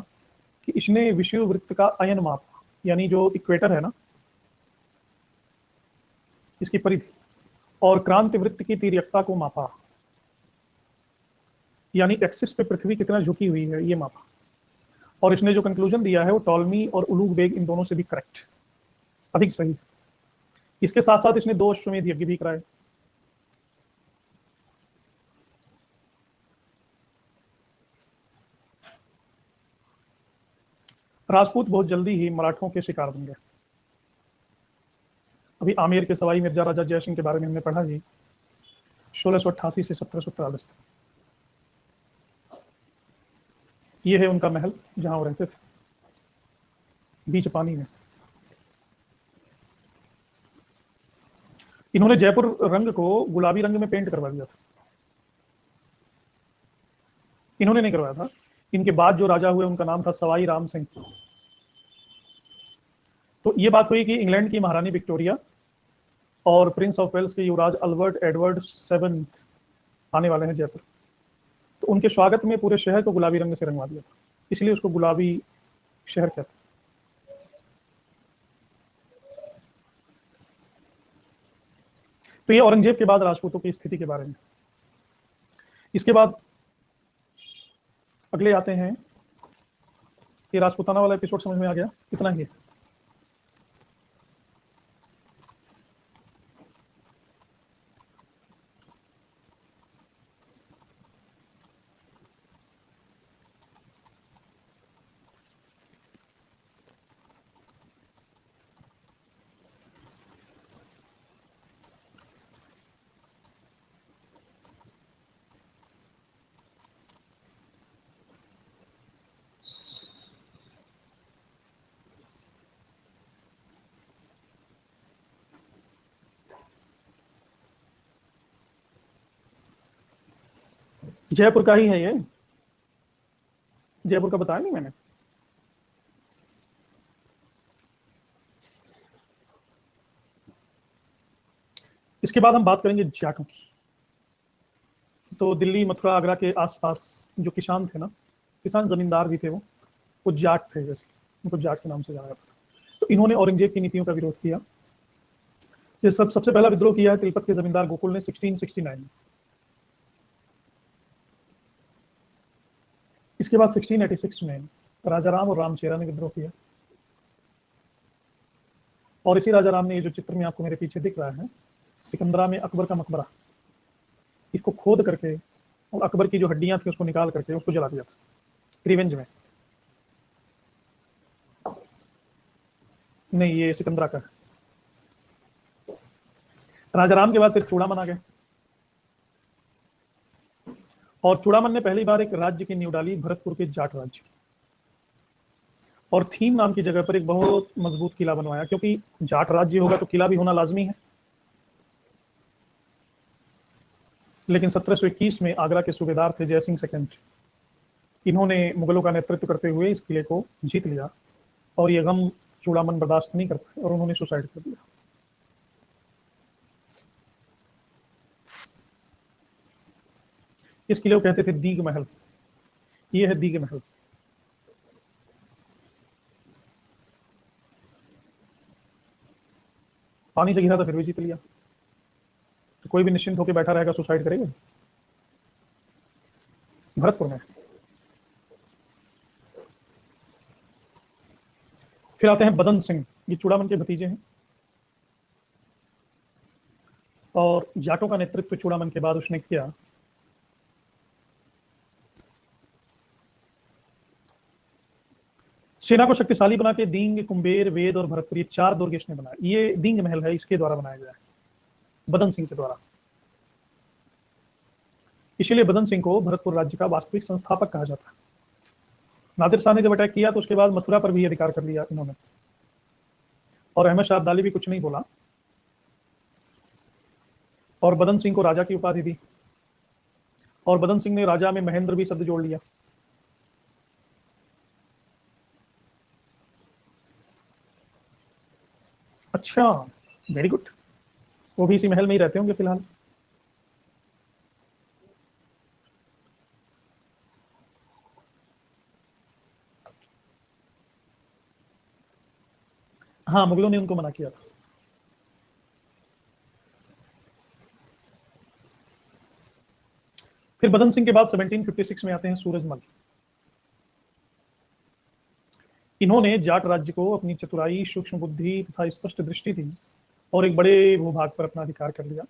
कि इसने विषुव वृत्त का अयन मापा, यानी जो इक्वेटर है ना, इसकी परिधि, और क्रांति वृत्त की तिर्यकता को मापा, यानी एक्सिस पे पृथ्वी कितना झुकी हुई है ये मापा। और इसने जो कंक्लूजन दिया है वो टॉलमी और उलूग बेग इन दोनों से भी करेक्ट, अधिक सही। इसके साथ साथ इसने 2 अश्वमेध यज्ञ भी कराए। राजपूत बहुत जल्दी ही मराठों के शिकार बन गए। अभी आमेर के सवाई मिर्जा राजा जय सिंह के बारे में हमने पढ़ा जी, 1688 से 1743 तक। ये है उनका महल जहां वो रहते थे, बीच पानी में। इन्होंने जयपुर रंग को गुलाबी रंग में पेंट करवा दिया था। इन्होंने नहीं करवाया था, इनके बाद जो राजा हुए उनका नाम था सवाई राम सिंह। तो ये बात हुई कि इंग्लैंड की महारानी विक्टोरिया और प्रिंस ऑफ वेल्स के युवराज अल्बर्ट एडवर्ड 7 आने वाले हैं जयपुर। तो उनके स्वागत में पूरे शहर को गुलाबी रंग से रंगवा दिया था, इसलिए उसको गुलाबी शहर कहते हैं। तो ये औरंगजेब के बाद राजपूतों की स्थिति के बारे में। इसके बाद अगले आते हैं, ये राजपूताना वाला एपिसोड समझ में आ गया, इतना ही है। जयपुर का ही है ये, जयपुर का बताया नहीं मैंने। इसके बाद हम बात करेंगे जाटों की। तो दिल्ली, मथुरा, आगरा के आसपास जो किसान थे ना, किसान जमींदार भी थे, वो जाट थे, जैसे उनको जाट के नाम से जाना जाता था। तो इन्होंने औरंगजेब की नीतियों का विरोध किया। ये सबसे पहला विद्रोह किया है तिलपत के जमींदार गोकुल ने 1669 में। इसके बाद 1686 में राजा राम और रामचेरा ने विद्रोह किया। और इसी राजा राम ने, ये जो चित्र में आपको मेरे पीछे दिख रहा है, सिकंदरा में अकबर का मकबरा, इसको खोद करके और अकबर की जो हड्डियां थी उसको निकाल करके उसको जला दिया था रिवेंज में। नहीं, ये सिकंदरा का है। राजा राम के बाद फिर चूड़ामन आ गए, और चूड़ामन ने पहली बार एक राज्य की नींव डाली, भरतपुर के जाट राज्य। और थीम नाम की जगह पर एक बहुत मजबूत किला बनवाया, क्योंकि जाट राज्य होगा तो किला भी होना लाजमी है। लेकिन 1721 में आगरा के सूबेदार थे जयसिंह सेकंड, इन्होंने मुगलों का नेतृत्व करते हुए इस किले को जीत लिया, और ये गम चूड़ामन बर्दाश्त नहीं करता और उन्होंने सुसाइड कर दिया। इस किले को कहते थे दीग महल। ये है दीग महल। पानी से घिरा था फिर भी जीत लिया। तो कोई भी निश्चिंत होकर बैठा रहेगा, सुसाइड करेगा। भरतपुर में फिर आते हैं बदन सिंह, ये चूड़ामन के भतीजे हैं, और जाटों का नेतृत्व चूड़ामन के बाद उसने किया। सेना को शक्तिशाली बना के दींग, कुंबेर, वेद और भरतपुर, ये 4 दुर्ग इसने बनाए। ये दींग महल है, इसके द्वारा बनाया गया है, बदन सिंह के द्वारा। इसीलिए बदन सिंह को भरतपुर राज्य का वास्तविक संस्थापक कहा जाता है। नादिर शाह ने जब अटैक किया तो उसके बाद मथुरा पर भी अधिकार कर लिया इन्होंने, और अहमद शाह अब्दाली भी कुछ नहीं बोला, और बदन सिंह को राजा की उपाधि दी, और बदन सिंह ने राजा में महेंद्र भी शब्द जोड़ लिया। अच्छा, वेरी गुड। वो भी इसी महल में ही रहते होंगे फिलहाल। हाँ, मुगलों ने उनको मना किया था। फिर बदन सिंह के बाद 1756 में आते हैं सूरजमल। इन्होंने जाट राज्य को अपनी चतुराई, सूक्ष्म बुद्धि तथा स्पष्ट दृष्टि थी और एक बड़े भूभाग पर अपना अधिकार कर लिया।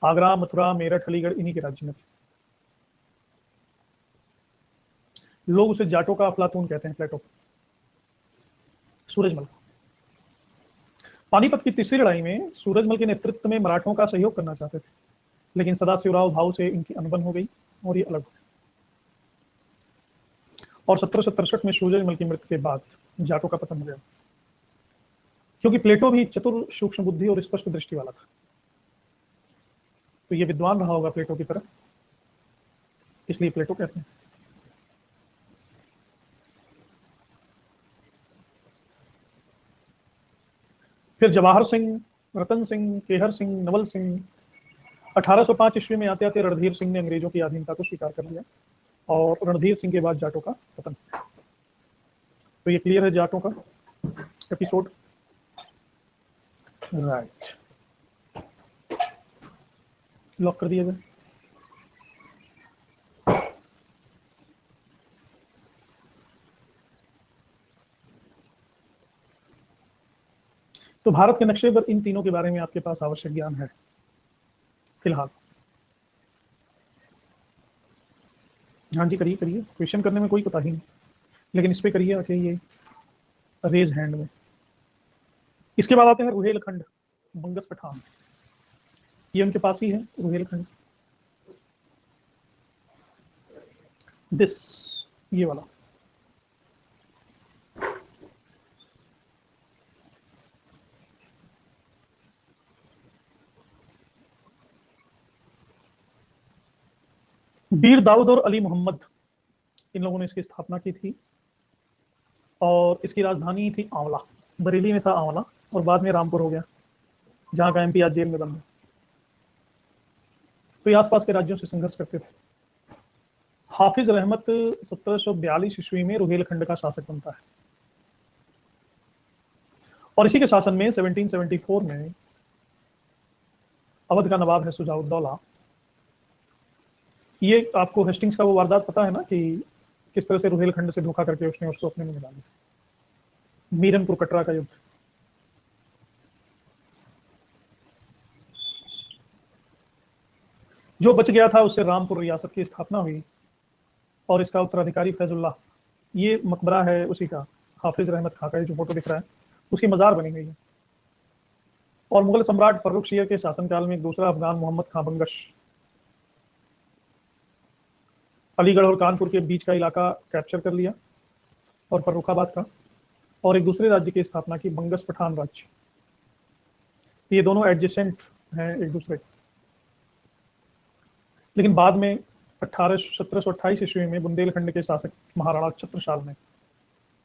आगरा, मथुरा, मेरठ, अलीगढ़ इन्हीं के राज्य में थे। लोग उसे जाटों का अफलातून कहते हैं, प्लेटो। सूरजमल, पानीपत की तीसरी लड़ाई में सूरजमल के नेतृत्व में मराठों का सहयोग करना चाहते थे, लेकिन सदाशिवराव भाऊ से इनकी अनबन हो गई और ये अलग हो गए। और 1767 में सूरजमल की मृत्यु के बाद जाटों का पतन हो गया, क्योंकि प्लेटो भी चतुर, सूक्ष्म बुद्धि और स्पष्ट दृष्टि वाला था। तो ये विद्वान रहा होगा प्लेटो की तरह, इसलिए प्लेटो कहते हैं। फिर जवाहर सिंह, रतन सिंह, केहर सिंह, नवल सिंह। 1805 ईस्वी में आते आते रणधीर सिंह ने अंग्रेजों की अधीनता को स्वीकार कर लिया, और रणधीर सिंह के बाद जाटों का पतन। तो ये क्लियर है जाटों का एपिसोड, राइट। लॉक कर दिया जाए। तो भारत के नक्शे पर इन तीनों के बारे में आपके पास आवश्यक ज्ञान है फिलहाल। हाँ जी, करिए करिए, क्वेश्चन करने में कोई कोताही नहीं, लेकिन इस पे करिए आके ये रेज हैंड में। इसके बाद आते हैं रुहेलखंड, बंगस पठान। ये उनके पास ही है रुहेलखंड, दिस, ये वाला। बीर दाऊद और अली मोहम्मद, इन लोगों ने इसकी स्थापना की थी, और इसकी राजधानी थी आंवला। बरेली में था आंवला, और बाद में रामपुर हो गया, जहाँ का एमपी आज जेल में बंद है। तो ये आसपास के राज्यों से संघर्ष करते थे। हाफिज रहमत 1742 ईस्वी में रुहेलखंड का शासक बनता है, और इसी के शासन में 1774 में अवध का नवाब है सुजाउद्दौला। ये आपको हेस्टिंग्स का वो वारदात पता है ना, कि किस तरह से रुहेलखंड से धोखा करके उसने उसको अपने में मिला लिया, मीरनपुर कटरा का युद्ध। जो बच गया था उससे रामपुर रियासत की स्थापना हुई, और इसका उत्तराधिकारी फैजुल्लाह। ये मकबरा है उसी का, हाफिज रहमत खां का, जो फोटो दिख रहा है उसकी मजार बनी हुई है। और मुगल सम्राट फर्रुखशिया के शासनकाल में एक दूसरा अफगान, मोहम्मद खां बंगश, अलीगढ़ और कानपुर के बीच का इलाका कैप्चर कर लिया, और फर्रुखाबाद का, और एक दूसरे राज्य की स्थापना की, बंगस पठान राज्य। ये दोनों एडजेसेंट हैं एक दूसरे। लेकिन बाद में 1728 ईस्वी में बुंदेलखंड के शासक महाराणा छत्रसाल ने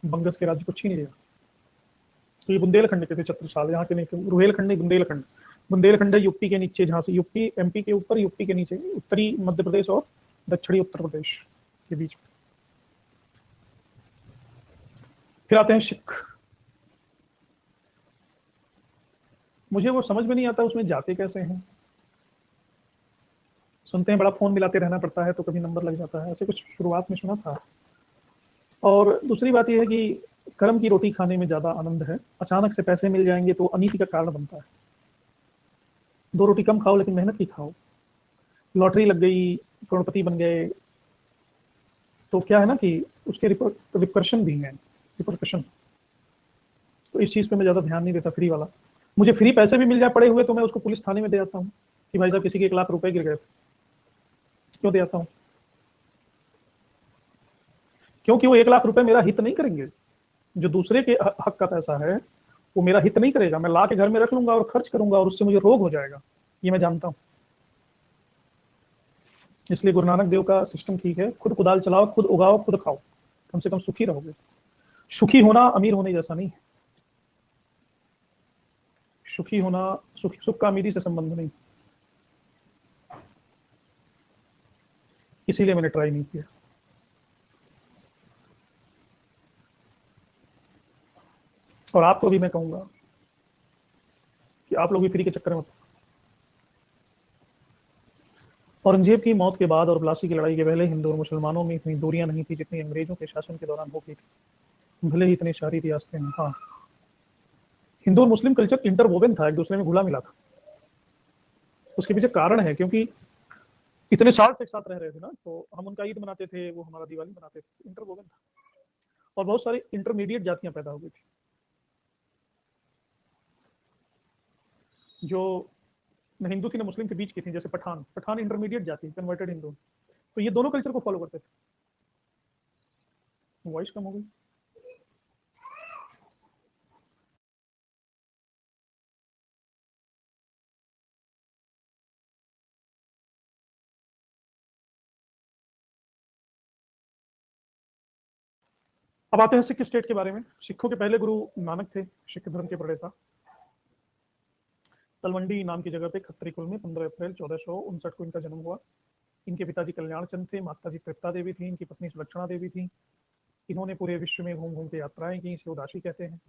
बंगस के राज्य को छीन लिया। तो ये बुंदेलखंड के थे छत्रसाल, यहाँ के नहीं थे। रुहेलखंड नहीं, बुंदेलखंड। बुंदेलखंड है यूपी के नीचे, जहाँ से यूपी, एमपी के ऊपर, यूपी के नीचे उत्तरी मध्य प्रदेश और दक्षिणी उत्तर प्रदेश के बीच में। फिर आते हैं सिख। मुझे वो समझ में नहीं आता उसमें जाते कैसे हैं। सुनते हैं बड़ा फोन मिलाते रहना पड़ता है तो कभी नंबर लग जाता है, ऐसे कुछ शुरुआत में सुना था। और दूसरी बात यह है कि कर्म की रोटी खाने में ज्यादा आनंद है, अचानक से पैसे मिल जाएंगे तो अनीति का कारण बनता है। 2 रोटी कम खाओ लेकिन मेहनत की खाओ। लॉटरी लग गई, करोड़पति बन गए, तो क्या है ना कि उसके रिपरकशन भी हैं, रिपरकशन। तो इस चीज पे मैं ज्यादा ध्यान नहीं देता। फ्री वाला, मुझे फ्री पैसे भी मिल जाए पड़े हुए तो मैं उसको पुलिस थाने में दे आता हूँ कि भाई साहब किसी के 1 लाख रुपए गिर गए, क्यों दे आता हूँ? क्योंकि वो 1 लाख रुपए मेरा हित नहीं करेंगे। जो दूसरे के हक का पैसा है वो मेरा हित नहीं करेगा। मैं ला के घर में रख लूंगा और खर्च करूंगा और उससे मुझे रोग हो जाएगा, ये मैं जानता हूँ। इसलिए गुरु नानक देव का सिस्टम ठीक है, खुद कुदाल चलाओ, खुद उगाओ, खुद खाओ, कम से कम सुखी रहोगे। सुखी होना अमीर होने जैसा नहीं है। सुखी होना, सुख का अमीरी से संबंध नहीं, इसीलिए मैंने ट्राई नहीं किया। और आपको भी मैं कहूंगा कि आप लोग भी फ्री के चक्कर में। औरंगजेब की मौत के बाद और प्लासी की लड़ाई के पहले हिंदू और मुसलमानों में इतनी दूरियां नहीं थी जितनी अंग्रेजों के शासन के दौरान हो गई थी। भले ही इतनी सारी रियासतें हैं, हाँ, हिंदू और मुस्लिम कल्चर इंटरवोवन था, एक दूसरे में घुला मिला था। उसके पीछे कारण है, क्योंकि इतने साल से एक साथ रह रहे थे ना, तो हम उनका ईद मनाते थे, वो हमारा दिवाली मनाते थे, इंटरवोवन था। और बहुत सारी इंटरमीडिएट जातियां पैदा हो गई थी, जो न हिंदू थी न मुस्लिम के बीच की थी। जैसे पठान, पठान इंटरमीडिएट जाति, कन्वर्टेड हिंदू। तो ये दोनों कल्चर को फॉलो करते थे। वॉइस कम हो गई। अब आते हैं सिख स्टेट के बारे में। सिखों के पहले गुरु नानक थे, सिख धर्म के प्रणेता। तलवंडी नाम की जगह पे खत्री कुल में 15 अप्रैल 1459 को इनका जन्म हुआ। इनके पिताजी कल्याण चंद थे, माताजी तृप्ता देवी थी, इनकी पत्नी सुलक्षणा देवी थी। इन्होंने पूरे विश्व में घूम घूम के यात्राएं की, इसे उदासी कहते हैं।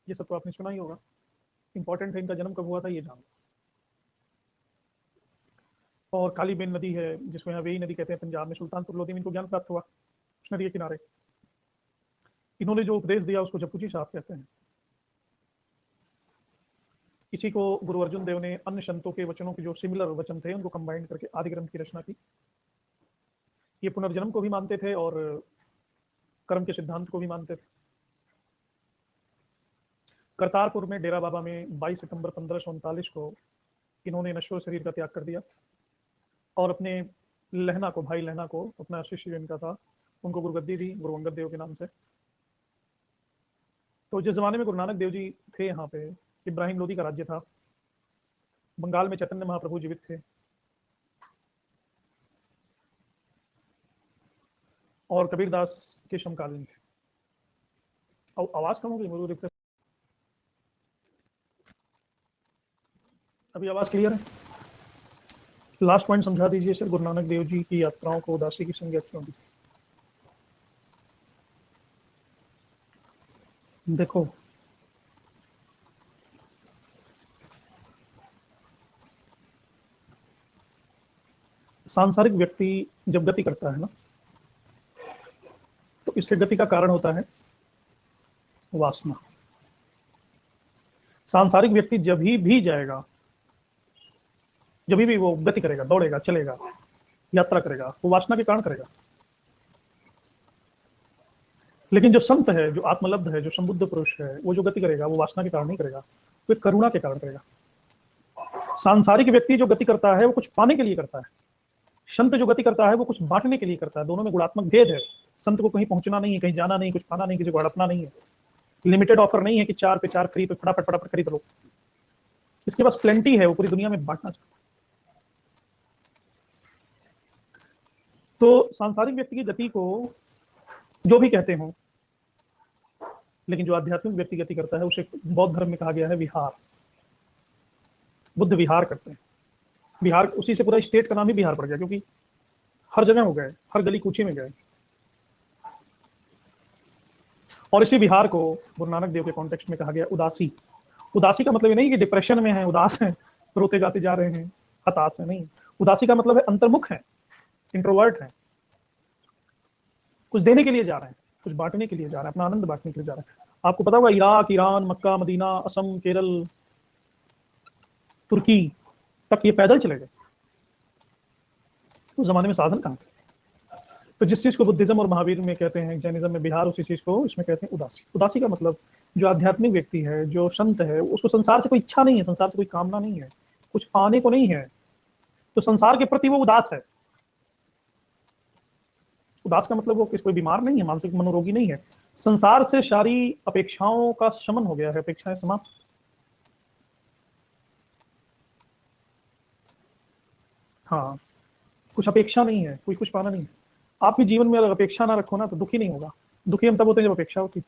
ये सब तो आपने सुना ही होगा। इंपॉर्टेंट है इनका जन्म कब हुआ था ये जानो। और कालीबेन नदी है जिसको यहाँ वेई नदी कहते हैं, पंजाब में सुल्तानपुर लोधी में इनको ज्ञान प्राप्त हुआ, उस नदी के किनारे। इन्होंने जो उपदेश दिया उसको जपुजी साहब कहते हैं। इसी को गुरु अर्जुन देव ने अन्य संतों के वचनों के जो सिमिलर वचन थे उनको कंबाइंड करके आदि ग्रंथ की रचना की। ये पुनर्जन्म को भी मानते थे और कर्म के सिद्धांत को भी मानते थे। करतारपुर में डेरा बाबा में 22 सितंबर 1539 को इन्होंने नश्वर शरीर का त्याग कर दिया और अपने लहना को, भाई लहना को, अपना शिष्य इनका था, उनको गुरुगद्दी दी गुरु अंगद देव के नाम से। तो जिस जमाने में गुरु नानक देव जी थे यहाँ पे, इब्राहिम लोदी का राज्य था। बंगाल में चैतन्य महाप्रभु जीवित थे और कबीरदास के समकालीन थे। और आवाज कम हो गई मेरी, रिफ्रेश। अभी आवाज क्लियर है? लास्ट पॉइंट समझा दीजिए सर, गुरु नानक देव जी की यात्राओं को उदासी की संज्ञा क्यों दी? देखो, सांसारिक व्यक्ति जब गति करता है ना, तो इसके गति का कारण होता है वासना। सांसारिक व्यक्ति जब भी जाएगा, जब भी वो गति करेगा, दौड़ेगा, चलेगा, यात्रा करेगा, वो वासना के कारण करेगा। लेकिन जो संत है, जो आत्मलब्ध है, जो संबुद्ध पुरुष है, वो जो गति करेगा वो वासना के कारण नहीं करेगा, वो करुणा के कारण करेगा। सांसारिक व्यक्ति जो गति करता है वो कुछ पाने के लिए करता है। संत जो गति करता है वो कुछ बांटने के लिए करता है। दोनों में गुणात्मक भेद है। संत को कहीं पहुंचना नहीं है, कहीं जाना नहीं, कुछ पाना नहीं, किसी को हड़पना नहीं है। लिमिटेड ऑफर नहीं है कि 4 पे 4 फ्री पे फटाफट फटाफट खरीद लो। इसके पास प्लेंटी है, वो पूरी दुनिया में बांटना चाहता है। तो सांसारिक व्यक्ति की गति को जो भी कहते हो, लेकिन जो आध्यात्मिक व्यक्ति गति करता है उसे बौद्ध धर्म में कहा गया है विहार। बुद्ध विहार करते हैं। बिहार, उसी से पूरा स्टेट का नाम ही बिहार पड़ गया, क्योंकि हर जगह हो गए, हर गली कूचे में गए। और इसी बिहार को गुरु नानक देव के कॉन्टेक्स्ट में कहा गया उदासी। उदासी का मतलब ये नहीं कि डिप्रेशन में है, उदास है, रोते गाते जा रहे हैं, हताश है, नहीं। उदासी का मतलब है अंतर्मुख है, इंट्रोवर्ट है, कुछ देने के लिए जा रहे हैं। कुछ बांटने के लिए जा रहा है, अपना आनंद बांटने के लिए जा रहा है। आपको पता होगा इराक, ईरान, मक्का, मदीना, असम, केरल, तुर्की तक ये पैदल चले गए। उस जमाने में साधन कहाँ थे? तो जिस चीज को बुद्धिज्म और महावीर में कहते हैं, जैनिज्म में बिहार, उसी चीज को इसमें कहते हैं उदासी। उदासी का मतलब जो आध्यात्मिक व्यक्ति है, जो संत है, उसको संसार से कोई इच्छा नहीं है, संसार से कोई कामना नहीं है, कुछ पाने को नहीं है, तो संसार के प्रति वो उदास है। उदास का मतलब वो कोई बीमार नहीं है, मानसिक मनोरोगी नहीं है, संसार से सारी अपेक्षाओं का शमन हो गया है, अपेक्षाएं समाप्त। हाँ, कुछ अपेक्षा नहीं है, कोई कुछ पाना नहीं है। आपके जीवन में अगर अपेक्षा ना रखो ना तो दुखी नहीं होगा। दुखी हम तब होते हैं जब अपेक्षा होती है।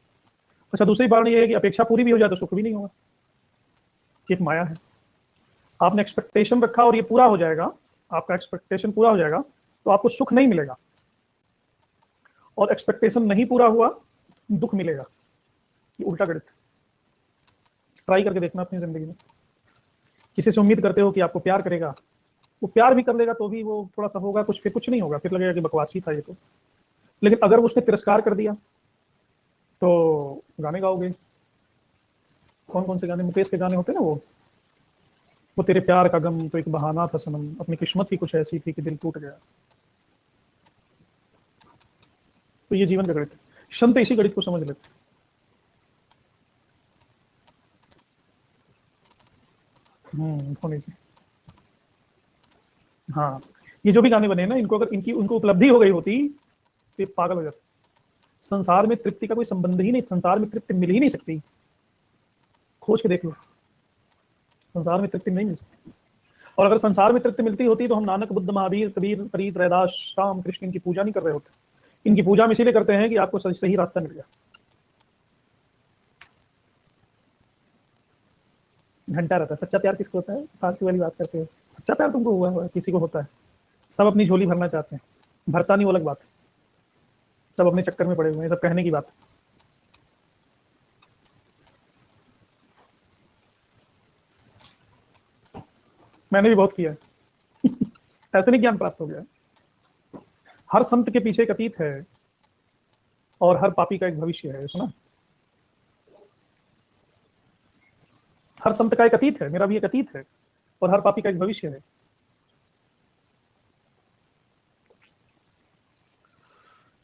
अच्छा, दूसरी बात ये है कि अपेक्षा पूरी भी हो जाए तो सुख भी नहीं होगा। एक माया है। आपने एक्सपेक्टेशन रखा और ये पूरा हो जाएगा, आपका एक्सपेक्टेशन पूरा हो जाएगा तो आपको सुख नहीं मिलेगा, और एक्सपेक्टेशन नहीं पूरा हुआ दुख मिलेगा। ये उल्टा गणित। ट्राई करके देखना अपनी जिंदगी में। किसी से उम्मीद करते हो कि आपको प्यार करेगा, वो प्यार भी कर लेगा तो भी वो थोड़ा सा होगा कुछ, फिर कुछ नहीं होगा, फिर लगेगा कि बकवास ही था ये तो। लेकिन अगर उसने तिरस्कार कर दिया तो गाने गाओगे। कौन कौन से गाने, मुकेश के गाने होते हैं ना, वो तेरे प्यार का गम तो एक बहाना था सनम, अपनी किस्मत ही कुछ ऐसी थी कि दिल टूट गया। तो ये जीवन का गणित है। संत इसी गणित को समझ लेते होने से। हाँ, ये जो भी गाने बने ना, इनको अगर इनकी उनको उपलब्धि हो गई होती तो ये पागल हो जाते। संसार में तृप्ति का कोई संबंध ही नहीं, संसार में तृप्ति मिल ही नहीं सकती। खोज के देख लो, संसार में तृप्ति नहीं मिल सकती। और अगर संसार में तृप्ति मिलती होती तो हम नानक, बुद्ध, महावीर, कबीर, फरीद, रैदास, राम, कृष्ण इनकी पूजा नहीं कर रहे होते। इनकी पूजा हम इसीलिए करते हैं कि आपको सही रास्ता मिल गया। घंटा रहता है। सच्चा प्यार किसको होता है? फालतू वाली बात करते हैं। सच्चा प्यार तुमको हुआ है, किसी को होता है। सब अपनी झोली भरना चाहते हैं, भरता नहीं वो अलग बात है। सब अपने चक्कर में पड़े हुए हैं, सब कहने की बात है। मैंने भी बहुत किया है। ऐसे नहीं ज्ञान प्राप्त हो गया। हर संत के पीछे एक अतीत है और हर पापी का एक भविष्य है, सुना? हर संत का एक अतीत है, मेरा भी एक अतीत है, और हर पापी का एक भविष्य है।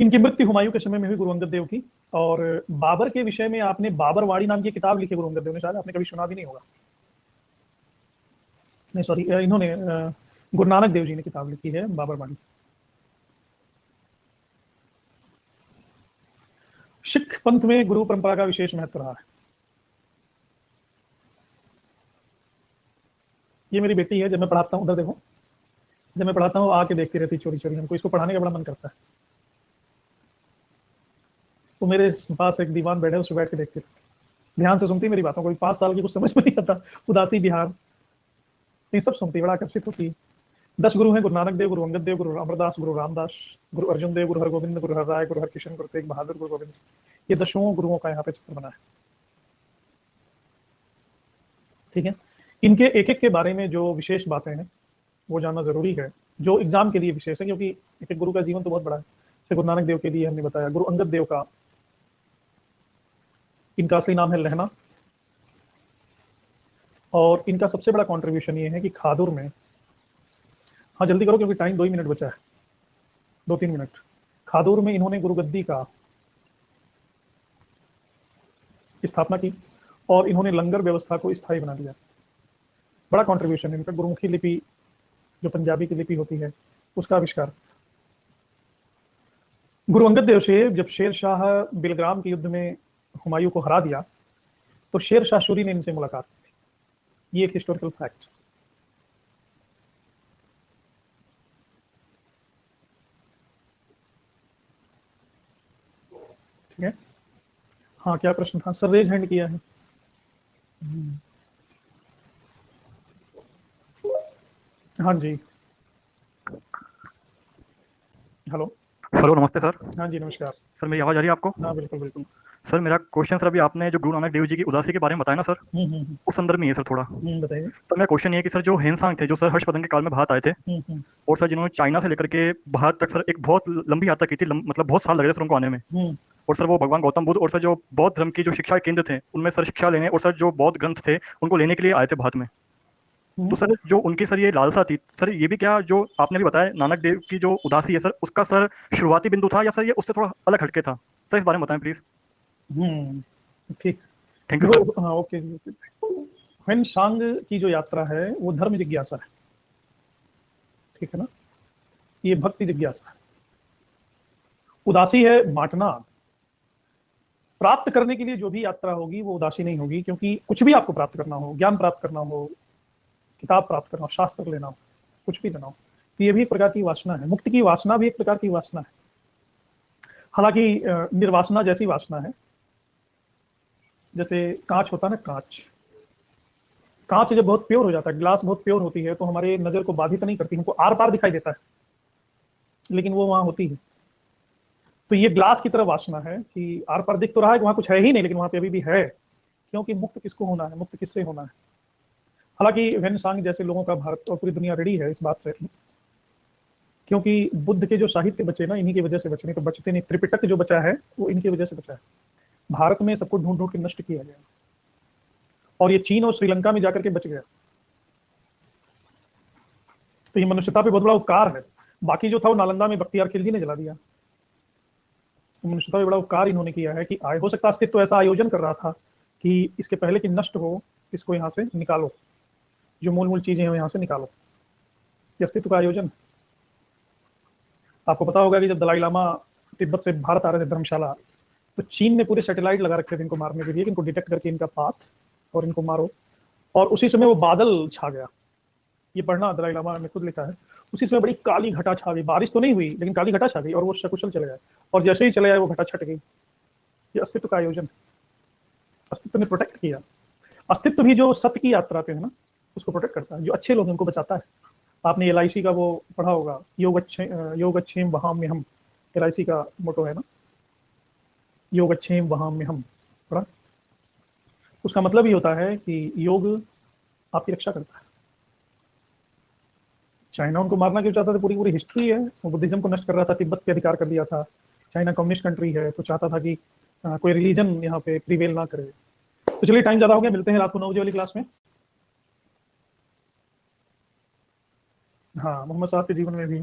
इनकी मृत्यु हुमायूं के समय में हुई, गुरु अंगद देव की। और बाबर के विषय में आपने बाबरवाड़ी नाम की किताब लिखी गुरु अंगद देव ने, शायद आपने कभी सुना भी नहीं होगा। नहीं सॉरी, इन्होंने गुरु नानक देव जी ने किताब लिखी है बाबरवाड़ी। सिख पंथ में गुरु परंपरा का विशेष महत्व रहा है। ये मेरी बेटी है, जब मैं पढ़ाता हूँ, उधर देखो, जब मैं पढ़ाता हूँ आके देखती रहती चोरी चोरी। हमको इसको पढ़ाने का बड़ा मन करता है। तो मेरे पास एक दीवान बैठा है, उस पर बैठ के देखती रहती, ध्यान से सुनती मेरी बातों को। 5 साल की, कुछ समझ में नहीं आता, उदासी बिहार, ये सब सुनती, बड़ा आकर्षित होती। 10 गुरु हैं, गुरु नानक देव, गुरु अंगद देव, गुरु अमरदास, गुरु रामदास, गुरु अर्जुन देव, गुरु हरगोविंद, गुरु हरराय, गुरु हरकिशन, गुरु तेग बहादुर, गुरु गोविंद सिंह। ये 10 गुरुओं का यहाँ पे चित्र बना है। ठीक है, इनके एक एक के बारे में जो विशेष बातें हैं वो जानना जरूरी है, जो एग्जाम के लिए विशेष है, क्योंकि एक एक गुरु का जीवन तो बहुत बड़ा है। जैसे गुरु नानक देव के लिए हमने बताया, गुरु अंगद देव का, इनका असली नाम है लहना, और इनका सबसे बड़ा कंट्रीब्यूशन ये है कि खादुर में, हाँ जल्दी करो क्योंकि टाइम 2 ही मिनट बचा है, 2-3 मिनट। खादुर में इन्होंने गुरुगद्दी का स्थापना की और इन्होंने लंगर व्यवस्था को स्थायी बना दिया। बड़ा कंट्रीब्यूशन है इनका। गुरुमुखी लिपि, जो पंजाबी की लिपि होती है, उसका आविष्कार। गुरु अंगद देव से जब शेर शाह बिलग्राम के युद्ध में हुमायूं को हरा दिया तो शेर शाह सूरी ने इनसे मुलाकात की थी। ये एक हिस्टोरिकल फैक्ट। ठीक है, हाँ क्या प्रश्न था सर? रेज हैंड किया है। हाँ जी, हेलो। हेलो, नमस्ते सर। हाँ जी, नमस्कार। सर मेरी आवाज़ आ रही है आपको? हाँ बिल्कुल बिल्कुल। सर मेरा क्वेश्चन सर, अभी आपने जो गुरु नानक देव जी की उदासी के बारे में बताया ना सर, हम्म। उस संदर्भ में है सर थोड़ा। बताइए। सर मेरा क्वेश्चन ये है कि सर जो हेनसांग थे, जो सर हर्षवर्धन के काल में भारत आए थे, हम्म। और सर जिन्होंने चाइना से लेकर के भारत तक सर एक बहुत लंबी यात्रा की थी, मतलब बहुत साल लगे थे सर उनको आने में। हम्म। और सर वो भगवान गौतम बुद्ध और सर जो बौद्ध धर्म की जो शिक्षा केंद्र थे, उनमें सर शिक्षा लेने, और सर जो बौद्ध ग्रंथ थे उनको लेने के लिए आए थे भारत में। तो हम्म। सर जो उनकी सर ये लालसा थी सर, ये भी क्या जो आपने भी बताया नानक देव की जो उदासी है सर, उसका सर शुरुआती बिंदु था, या सर ये उससे थोड़ा अलग हटके था? सर इस बारे में बताएं प्लीज। ठीक। Thank you sir. देखो, हाँ, ओके जी, ओके। ह्वेन सांग की जो यात्रा है वो धर्म जिज्ञासा है। ठीक है ना? ये भक्ति जिज्ञासा है। उदासी है बांटना। प्राप्त करने के लिए जो भी यात्रा होगी वो उदासी नहीं होगी, क्योंकि कुछ भी आपको प्राप्त करना हो, ज्ञान प्राप्त करना हो, किताब प्राप्त करना हो, शास्त्र लेना हो, कुछ भी लेना हो, तो ये भी एक प्रकार की वासना है। मुक्ति की वासना भी एक प्रकार की वासना है। हालांकि निर्वासना जैसी वासना है। जैसे कांच होता है ना, कांच। कांच जब बहुत प्योर हो जाता है, ग्लास बहुत प्योर होती है, तो हमारे नजर को बाधित नहीं करती, हमको आर पार दिखाई देता है, लेकिन वो वहां होती है। तो ये ग्लास की तरह वासना है कि आर पार दिख तो रहा है कि वहां कुछ है ही नहीं, लेकिन वहां पे अभी भी है। क्योंकि मुक्त किसको होना है, मुक्त किससे होना है? हालांकि वेन सांग जैसे लोगों का भारत और पूरी दुनिया रेडी है इस बात से, क्योंकि बुद्ध के जो साहित्य बचे ना, इन्हीं की वजह से बचे, नहीं तो बचते नहीं। त्रिपिटक जो बचा है वो इनकी वजह से बचा है। भारत में सबको ढूंढ ढूंढ के नष्ट किया गया, और ये चीन और श्रीलंका में जाकर के बच गया। तो ये मनुष्यता पे बहुत बड़ा उपकार है। बाकी जो था वो नालंदा में बख्तियार खिलजी ने जला दिया। तो मनुष्यता पे बड़ा उपकार इन्होंने किया है कि आए, हो सकता अस्तित्व तो ऐसा आयोजन कर रहा था कि इसके पहले कि नष्ट हो, इसको यहाँ से निकालो, जो मूल मूल चीजें हैं वो यहाँ से निकालो। ये अस्तित्व का आयोजन है। आपको पता होगा कि जब दलाई लामा तिब्बत से भारत आ रहे थे धर्मशाला, तो चीन ने पूरे सैटेलाइट लगा रखे थे इनको मारने के लिए, कि इनको डिटेक्ट करके इनका पाथ और इनको मारो। और उसी समय वो बादल छा गया। ये पढ़ना, दलाई लामा ने खुद लिखा है। उसी समय बड़ी काली घटा छा गई, बारिश तो नहीं हुई लेकिन काली घटा छा गई, और वो सकुशल चले गए। और जैसे ही चले आए वो घटा छट गई। ये अस्तित्व का आयोजन है। अस्तित्व ने प्रोटेक्ट किया। अस्तित्व भी जो सत्य की यात्रा पे है ना, उसको प्रोटेक्ट करता है। जो अच्छे लोग हैं उनको बचाता है। आपने LIC का वो पढ़ा होगा, योग अच्छेम वहाम्य हम। LIC का मोटो है ना, योग अच्छेम वहाम्य हम। पढ़ा? उसका मतलब ये होता है कि योग आपकी रक्षा करता है। चाइना उनको मारना क्यों चाहता था? पूरी पूरी हिस्ट्री है। वो बुद्धिज्म को नष्ट कर रहा था, तिब्बत पे अधिकार कर दिया था। चाइना कम्युनिस्ट कंट्री है, तो चाहता था कि कोई रिलीजन यहाँ पे प्रिवेल ना करे। तो चलिए, टाइम ज्यादा हो गया, मिलते हैं रात को 9 बजे वाली क्लास में। हाँ, मोहम्मद साहब के जीवन में भी